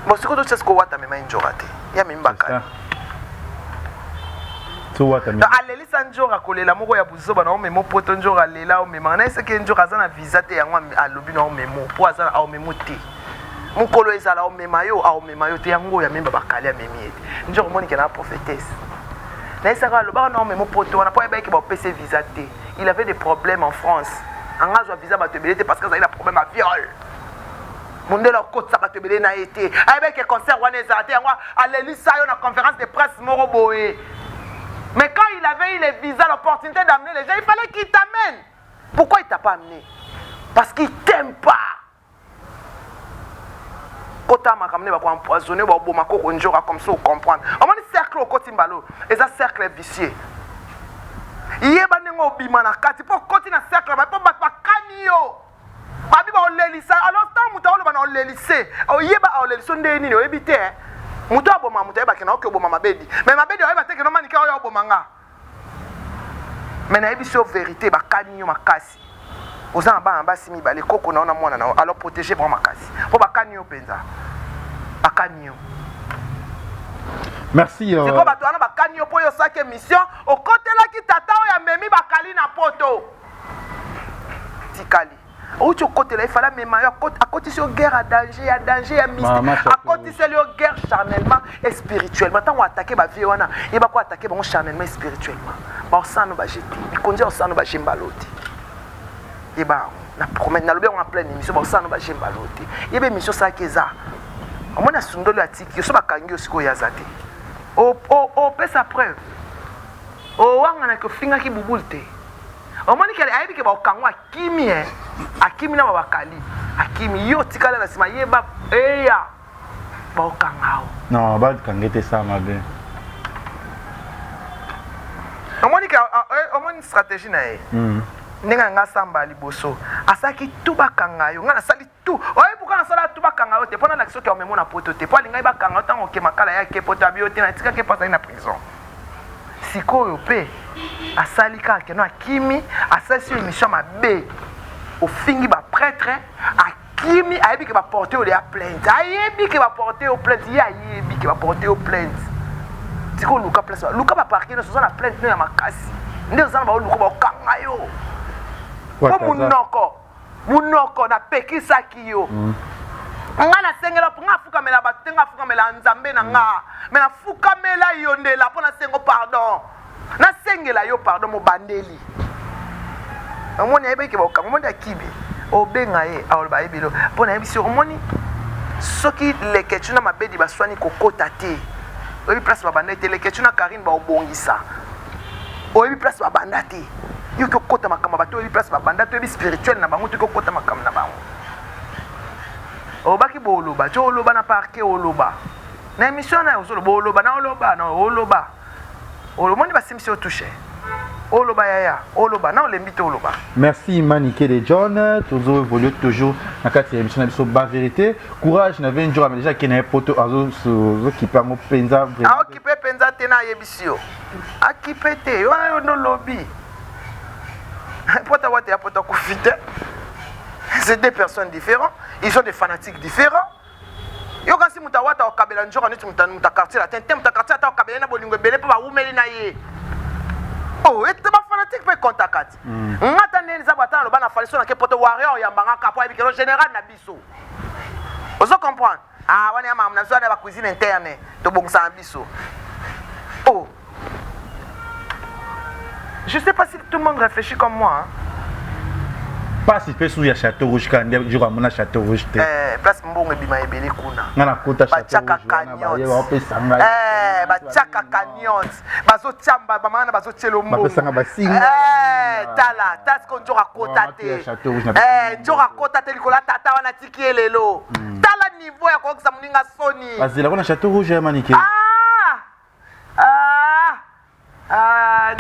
bosiko tosesiko wata mema njora te ya memi bakali alelisa njora kolela moko ya buzoba na omemo poto njora alela omemanga na eseke njora aza na visa te yango alobi na omemo mpo aza aomemo te mokolo ezala omema yo te yango ya memba bakali amemi ete njora omonike na prophétesse na esaka alobaka na omemo poto wana mpo ayebaki baopesa visa te il avait des problèmes en France anga azwa visa bato ebele te parce que azali na problème ya viol mondele okotisa bato ebele na ye te ayebaki concert wana ezala te yango alelisa yo na conférence de presse moko boye. Mais quand il avait eu les visas, l'opportunité d'amener les gens, il fallait qu'il t'amène. Pourquoi il ne t'a pas amené? Parce qu'il ne t'aime pas. Quand tu as amené, tu vas empoisonner, tu vas empoisonner, comme ça, on comprend. On va dire cercle au côté mbalo, et ça cercle vicieux. Il y a des gens qui ont dit, pour continuer à cercle, il faut battre canio. Babi ba olelisa, alors tant muta olo ba na olelise. O yeba olelisa ndeni o ebite. Muto aboma muto eba kena oke oboma mabedi. Mais mabedi o eba te kena manika o oboma nga. Mais na ebiso vérité ba kanyo makasi. Oza ba mbasi mibale koko na ona mwana na alors protéger vraiment makasi. Po ba kanyo penza. Ba kanyo. Merci. C'est quoi bato ana ba kanyo po yo sake mission o kotela ki tata o ya memi ba kali na poto. Tikali. Où tu côté là il fallait même à côté sur guerre à danger à mystique à côté sur guerre charnellement et spirituellement tant on attaquer ba vie wana il va quoi attaquer bon charnellement et spirituellement ba ça nous va jeter il conduit ça nous va jembaloti et ba na promesse na lobe on a plein émission ba ça nous va jembaloti et be mission ça keza on a sundolo atiki so ba kangi osiko ya zate o pesa preuve o wanga na ko finga ki bubulte omoni kele ayebi ke ba okangwa kimi akimi na babakali akimi yo tikala na sima yeba eya ba okangao non ba kangete ça mabe omoni stratégie na ye ndenge nga samba liboso asaki tuba kangayo nga nasali tu oye pourquoi nasala tuba kangayo te pona l'action ke omemo na poto te po alinga ba kangayo tango ke makala ya ke poto abiote na tika ke pasa na prison sikoyo pe asali kaka no akimi asasi émission mabe ofingi ba prêtre akimi ayebi ke ba porter au la plainte ayebi ke ba porter au plainte ya ayebi ke ba porter au plainte siko luka place luka ba parquer no so na plainte no ya makasi nde zana ba luka ba kangayo ko munoko na pekisa kiyo nga na sengela po nga fuka mela batenga fuka mela nzambe na nga me na fuka mela yondela po na sengo pardon na sengela yo pardon mo bandeli omoni ayebeki boka omoni akibi obenga ye aoloba yebilo po na yebisi omoni soki leketu na mabedi baswani kokota te oyebi place babanda te leketu na Karine ba obongisa oyebi place babanda te yo kokota makamba bato oyebi place babanda te oyebi spirituel na bango to kokota makamba na bango obaki boloba to oloba na parquet oloba na émission na ozolo boloba na oloba na oloba olomoni basimisi otouché oloba yaya oloba na olembi te oloba. Merci Maniké de John toujours évolué toujours na kati ya émission na biso ba vérité courage na 20 jours mais déjà qui na poto azo so qui pa mo penza vraiment a occupé penza te na yebisio occupé te yo no lobby pota wate ya pota kufite. C'est deux personnes différentes, ils sont des fanatiques différents. Yo quand si mutawata okabela njoko neti muta quartier la tente muta quartier ata okabela na bolingo belé pa umeli na ye. Oh, et ba fanatique pe contact. Ngata neni za bata lo bana faliso na ke poto warrior ya mbanga kapo abi kelo général na biso. Ozo comprendre? Ah, wana ya mamu na zo na ba cuisine interne to bongsa biso. Oh. Je sais pas si tout le monde réfléchit comme moi. Hein. Pas si peut sous ya château rouge quand il joue à mon château rouge te place mbongo bima ebele kuna ngana kota château rouge ba chaka canyons bazo chamba ba mana bazo chelo mbongo ba pesanga ba singa tala tala siko nzoka kota te nzoka kota te likola tata wana tiki elelo tala niveau ya kokisa moninga soni azela kona château rouge ya manike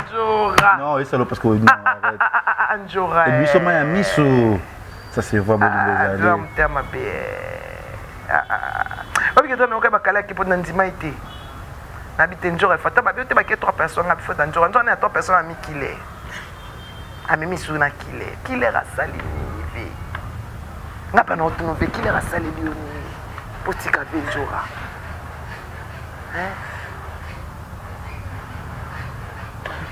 Njora non ça parce que non Njora et biso maya miso ça c'est vraiment les amis mtema be obi keto me bakala ki pona ndima ite na bite Njora fata ba biote ba ke 3 personnes ngabi fota Njora na 3 personnes ami kile ami misu na kile rasali ni ngapa na otuno ve kile rasali bioni potika ve Njora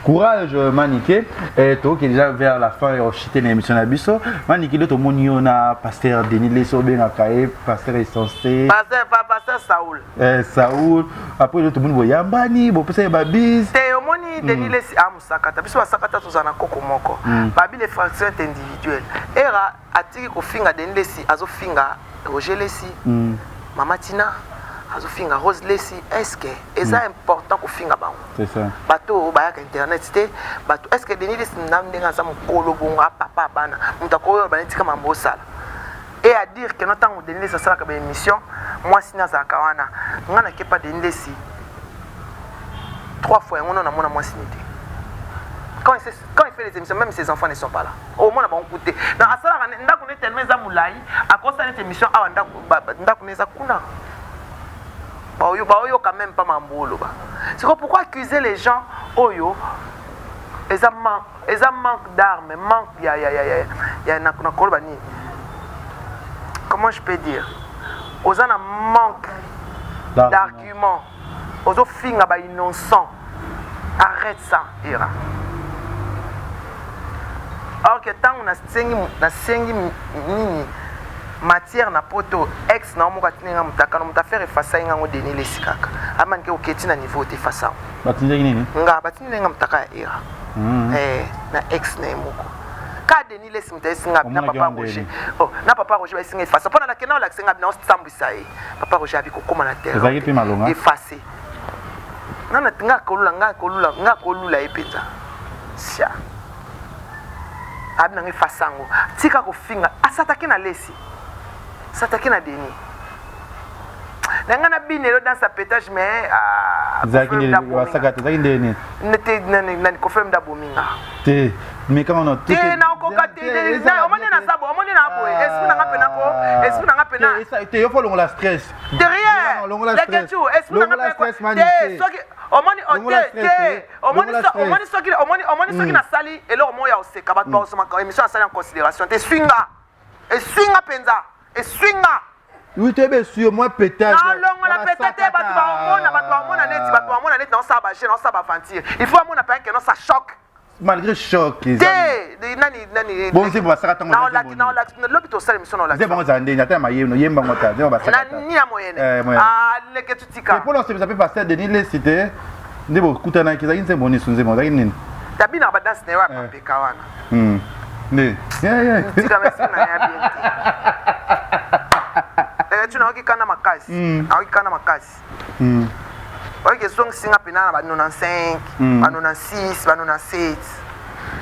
courage Maniké et toi qui est déjà vers la fin au chité l'émission Nabiso Maniké le tomoni on a pasteur Denis Leso ben akaye pasteur essentiel pasteur Saoul Saoul après le tomoni boyambani bo pesa ba bis te omoni Denis Lesi amusakata biso basakata tozana koko moko babi les fractions individuelles era atiki ko finga Denis Lesi azo finga Roger Lesi Mama Tina azo finga Rose Lesi est-ce que c'est important ko finga bango c'est ça bato ba ya internet c'était bato est-ce que Denis Lesi ndamdenga za mukolo bonga papa bana mutako ba netika mambosala et à dire que notango Denis Lesi sala ka ba émission moi sina za kawana ngana ke pas Denis Lesi 3 fois on a mona moi sinité quand il fait les émissions même ses enfants ne sont pas là au moins on va écouter dans asala ndako ne tellement za mulai à cause de cette émission a ndako ne za kuna Oyo quand même pas mambolo ba. C'est pourquoi accuser les gens oyo ils manque d'armes, manque ya na kolbani. Comment je peux dire? Ils ont un manque d'arguments. Ils ont finga ba innocent. Arrête ça, Ira. Alors que tant on a sengi nini matière na poto ex na omoka tinga mutaka no mutafere efasa inga ngo Denis Lesi kaka amanke oketi na niveau te fasa batinze nini nga batinze nga mutaka ya era na ex na emoko ka Denis Lesi mutasinga na papa Roger na papa Roger basinga efasa pona na kena la kisenga na ostambisa papa Roger abi kokoma na terre ezaki pe malonga efasé nana tinga kolula epenza sia abina ngefasango tika ko finga asataki na Lesi Sataki na Denis. Nangana binelo dans sa pétage mais Zaki wasakata zaki ndeni. Nete nani confirme da bominga. Te mais comment on te na okoka te omoni na sabo omoni na boy esprit na ngapena ko esprit na ngapena te yo faut la stress. Derrière le ketu esprit na ngapena te soki omoni soki na sali elo mo ya oseka bato ba osoma émission na sali en considération te swinga penza et swinga oui tu es sûr moi pétage non longo na pétate bato ba omona net na sa ba gêne na sa ba aventure il faut amona pas que non ça choque malgré choc nani bon c'est pour ça que non la l'hôpital ça émission non la c'est bon ça ndé na ma yemno yemba ngota ndio ba ça nani ya moyenne le que tu tika pour l'instant ça peut passer Denis Lesi te ndebo kutana kiza kinze moni sunze mo zaki nini tabina ba dance ne wa peka wana ne tika merci na ya bien tu n'as aucun makasi aucun makasi oui que sont singa pena ba 95 ba 96 ba 97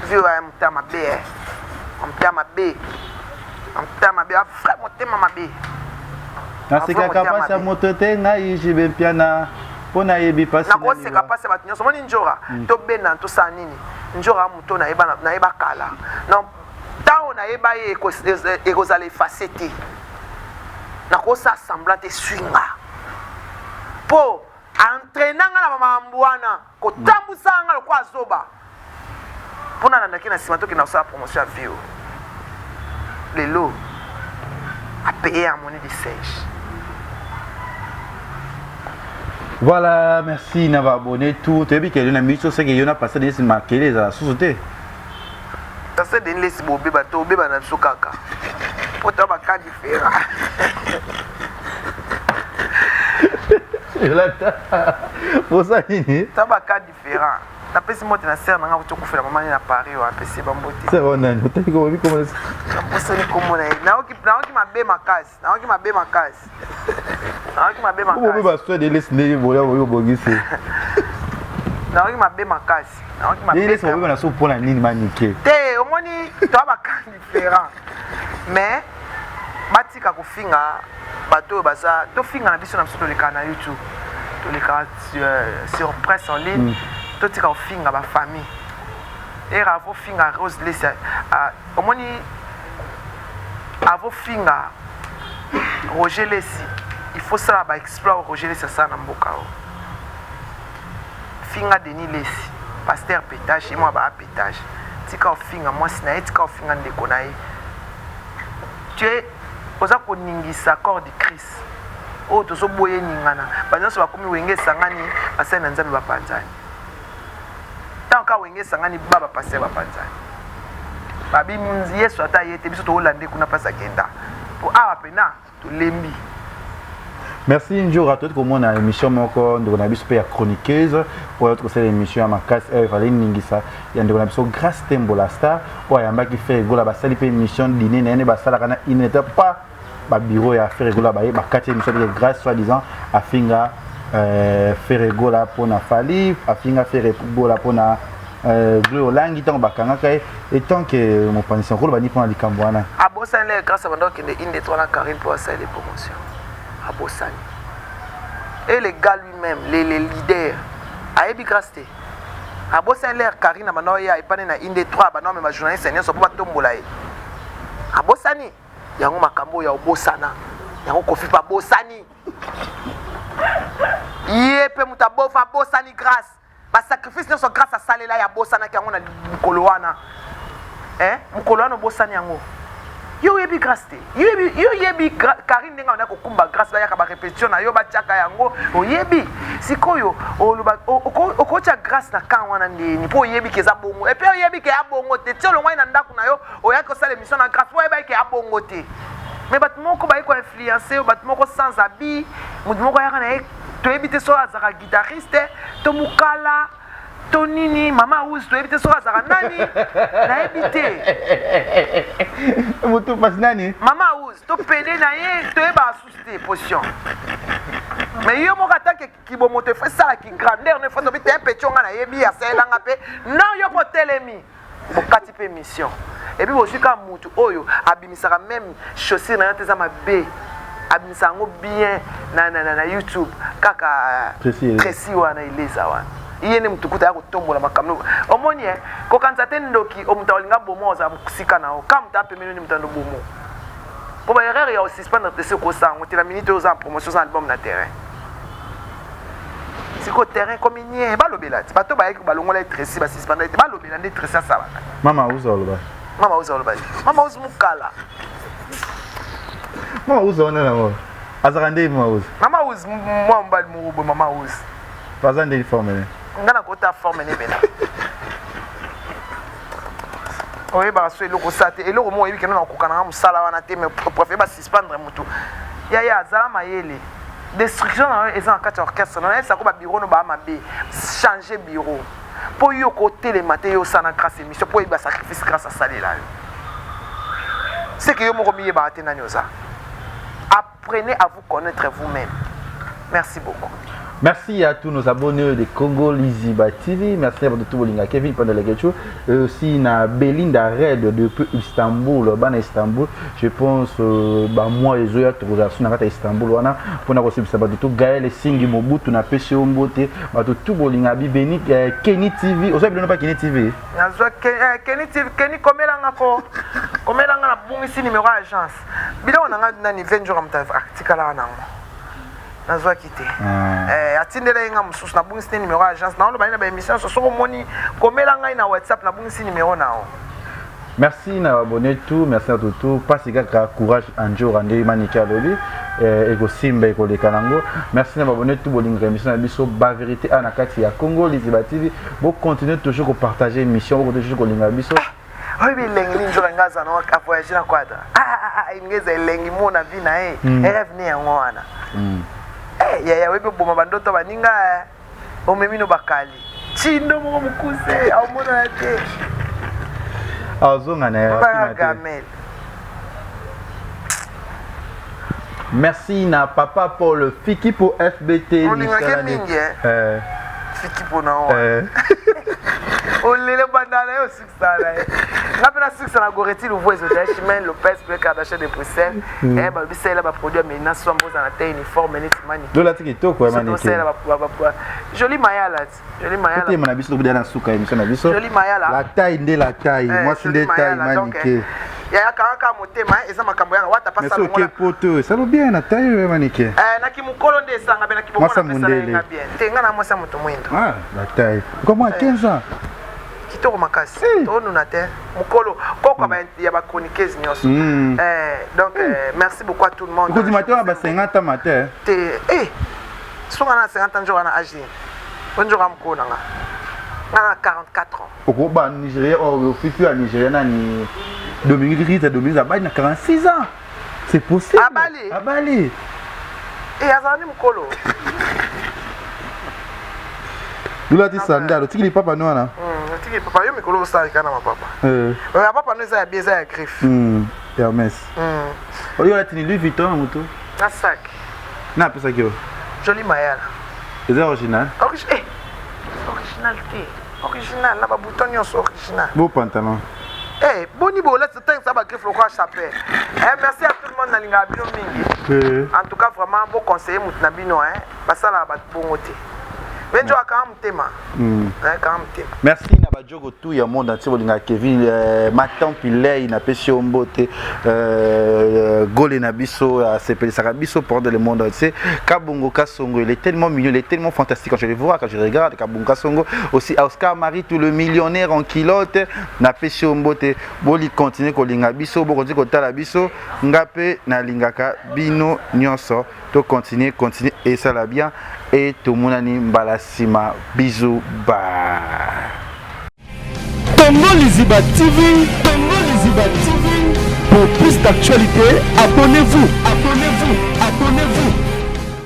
viu ya mtama be vraiment mtama be nasika kapasa moto te ngai jibe piana pona yebi pasi na ko seka pasi ba nyonso moni Njora to bena to sa nini Njora muto na eba kala non tant na eba ekozala efacete na ko sa semblant te swinga po entraînanga na mambo wana ko tambusanga ko azoba pona na ndaki na sima to ki na sa promotion à vie lelo a payé à monnaie de sèche. Voilà, merci d'avoir abonné tout. Tu as vu qu'il y a une mission, c'est qu'il y a passé des marqués les à sous-sauter. Ça c'est des laisses bobé bateau bébé na sukaka. Pour toi ba cas différent. Pour ça ini. Ça ba cas différent. Na pesi moto na serre nga ko kufela mama na Paris wa pesi ba mbote. C'est bon nani, tu ko bi comment ça. Mposo ni komona. Na oki mabe makasi. Na oki mabe makasi. Na oki mabe makasi. Ko ba so de laisse ne bola yo bogisi. naoki mabe makasi naoki mabe il est sauvé na so pour la nini maniqué te omoni to ba kan différent mais batika kofinga bato baza to finga na biso na biso toleka na YouTube toleka sur presse en ligne to tika kofinga ba famille era vo finga Rose Lesi omoni avo finga Roger Lesi il faut ça ba explore Roger Lesi ça na mboka o finga Denis Lesi pasteur pétage et moi ba pétage tika ofinga moi sina tika ofinga ndeko na ye tu es oza koningisa corps de Christ o tozo boye ningana banyoso bakomi wenge sangani asai na nzambe bapanzani tant ka wenge sangani baba passer bapanzani babi munzi Yesu ata yete biso to Hollande kuna pasa kenda po awa pena to lembi. Merci Njo à toi comme on a émission moko ndeko na biso pe ya chroniqueuse pour autre c'est l'émission ya makasi fallait ningisa ya ndeko na biso Grâce Tembo la star o yamba ki fait gola ba sali pe émission dîner na ne ba sala kana il n'était pas ba bureau ya faire gola ba kati émission de grâce soi-disant afinga faire gola pona fali afinga faire gola pona Glou langi tant bakanga kai et tant que mon pension ko ba ni pona likambwana abosan le grâce bando ke de inde to na Karine pour ça les promotions abosani et les gars lui-même les leaders ayebi grâce te abosani le Karine mano ya ipane na inde 3 bano me ma journaliste nyo so pa tombola e abosani yango makambo ya obosana yango kofi pa bosani yepe mutabofa bosani grâce ba sacrifice nyo so grâce à salela ya bosana ki yango na mukolo wana mukolo wana bosani yango yo yebi grâce te yo yebi Karine ndenga na kokumba grâce ba yaka ba répétition na yo ba tiaka yango oyebi sikoyo oluba okocha grâce na kan wana ndeni po yebi ke za bongo et puis oyebi ke abongo te tiolo ngwa na ndaku na yo oyaka ko sala émission na grâce po yebi ke abongo te mais bat moko ba ko influencer bat moko sans habit mut moko yaka na to yebi te so azaka guitariste to mukala Tonini, maman Ouz, tu habites sur Azaranani. Na habité. Moto passe nani. Maman Ouz, tu pédé na yé, tu es bas sous potion. Mais yo mo kata ki bo moto fait ça qui grandeur ne faut pas un pétion na yebi ya sela ngapé. Non yo po telemi. Bo kati pe mission. Et puis aussi ka mutu oyo abimisaka même chaussure na yote za mabe. Abimisa ngo bien na YouTube kaka précis wana ileza wana. Yene mtukuta yako tombola makamno omoni ko kanza tendoki omutalinga bomoza mukusika nao kam tape menoni mutando bomo po ba erreur ya o suspendre de ce ko sango te la minute aux en promotion sur album na terrain siko terrain comme nie ba lobela ti bato ba yeki balongola etresi ba suspendre te ba lobela ndi etresi sala mama uzoloba mama uz mukala mama uzona na azarande mama uz moi mbali murubo mama uz bazande formé ngana kota forme ne bena oye ba so eloko sate eloko mo yebi kena na kokana musala wana te mais préfère ba suspendre mutu ya zala mayele destruction na eza en quatre orchestre na esa ko ba bureau no ba mabe changer bureau po yo côté les matin yo sana grâce émission po ba sacrifice grâce à salela c'est que yo mo komiye ba atena nyoza apprenez à vous connaître vous-même. Merci beaucoup. Merci à tous nos abonnés de Congo Liziba TV. Merci à tout Bolinga Kevin pendant les show. Et aussi na Belinda Red depuis Istanbul, ban Istanbul. Je pense moi et Zoya Trozasu na Istanbul wana pour na recibir ça tout Gaël Singi Mobutu na pêché Ombote, tout Bolinga bi Beni Kenny TV. Osa bi pas Kenny TV. Na zo Kenny TV Kenny komelanga ko. Komelanga na bungisi numéro agence. Bilo na nga ni 20 jours amta artikala nango. Nazwa kité atindela nga mususu na bungisi numéro agence na oloba na émission so soko moni komela ngai na WhatsApp na bungisi numéro nao. Merci na abonné tout, merci à tout parce que courage anjo rande manika lobi et go simba ko le kanango. Merci na abonné tout bolinga émission na biso ba vérité ana kati ya Congo Liziba TV. Bo continuer toujours ko partager émission ko toujours ko linga biso. Oui, mais lengi njo ngaza na ka voyager na kwata. Ingeza lengi mona vina revenu ya ngwana. Ya wepe boma bandoto baninga omemino bakali chindo mo mukuse au mona te azonga na gamel. Merci na papa Paul Fiki pour FBT fiti pour nous. On les bandana au succès là. Na pena succès na goreti le voice de Chimène Lopez pour Kardashian de Bruxelles. Eh ba bisela ba produit mais na so mboza na te uniforme ni timani. Do la tiki to quoi mani. Joli maya là. Joli maya là. Te mana biso bidana suka émission na biso. Joli maya là. La taille de la taille. Moi c'est des tailles maniqué. Ya kaka motema eza makambo ya wata pasa longola. Mais so ke poto, ça va bien na taille maniqué. Na kimukolo nde sanga bena kibomona pesa na bien. Tenga na mwasa moto mwindo. Ah, la taille. Comment 15 ans? Kitoko makasi tonu na te mukolo koko ba ya ba chroniqueuse nyoso donc merci beaucoup à tout le monde ko di matin ba 50 matin te songa na 50 ans jona agi bonjour amko nanga na 44 ans oko ba Nigeria au fifi à Nigeria na ni Dominique Rita Dominique Abadi na 46 ans c'est possible Abali azani mukolo Dula ti sandalo tiki papa no ana tiki papa yo mikolo sa kana ma papa papa no za bieza ya griffe Hermès oyo la tini Louis Vuitton moto na sac na pesa kio joli mayala c'est original original na ba bouton nyonso original beau pantalon boni bola c'est ça ba griffe lokwa chapelle merci à tout le monde na linga bino mingi en tout cas vraiment bon conseiller mutna bino basala ba bongote Benjo akamtema. Merci na bajogo tout ya monde entier bolinga Kevin Matan Pilei na pesi ombote gole na biso a sepeli sakabiso pour le monde entier. Kabongo Kasongo, il est tellement mignon, il est tellement fantastique quand je le vois, quand je regarde Kabongo Kasongo aussi Oscar Marie tout le millionnaire en kilote na pesi ombote boli continuer kolinga biso bo continuer kotala biso ngape na lingaka bino nyonso to continuer et ça la bien et tout mon ani mbalasima bisous bye. Congo Liziba TV, pour plus d'actualité, abonnez-vous.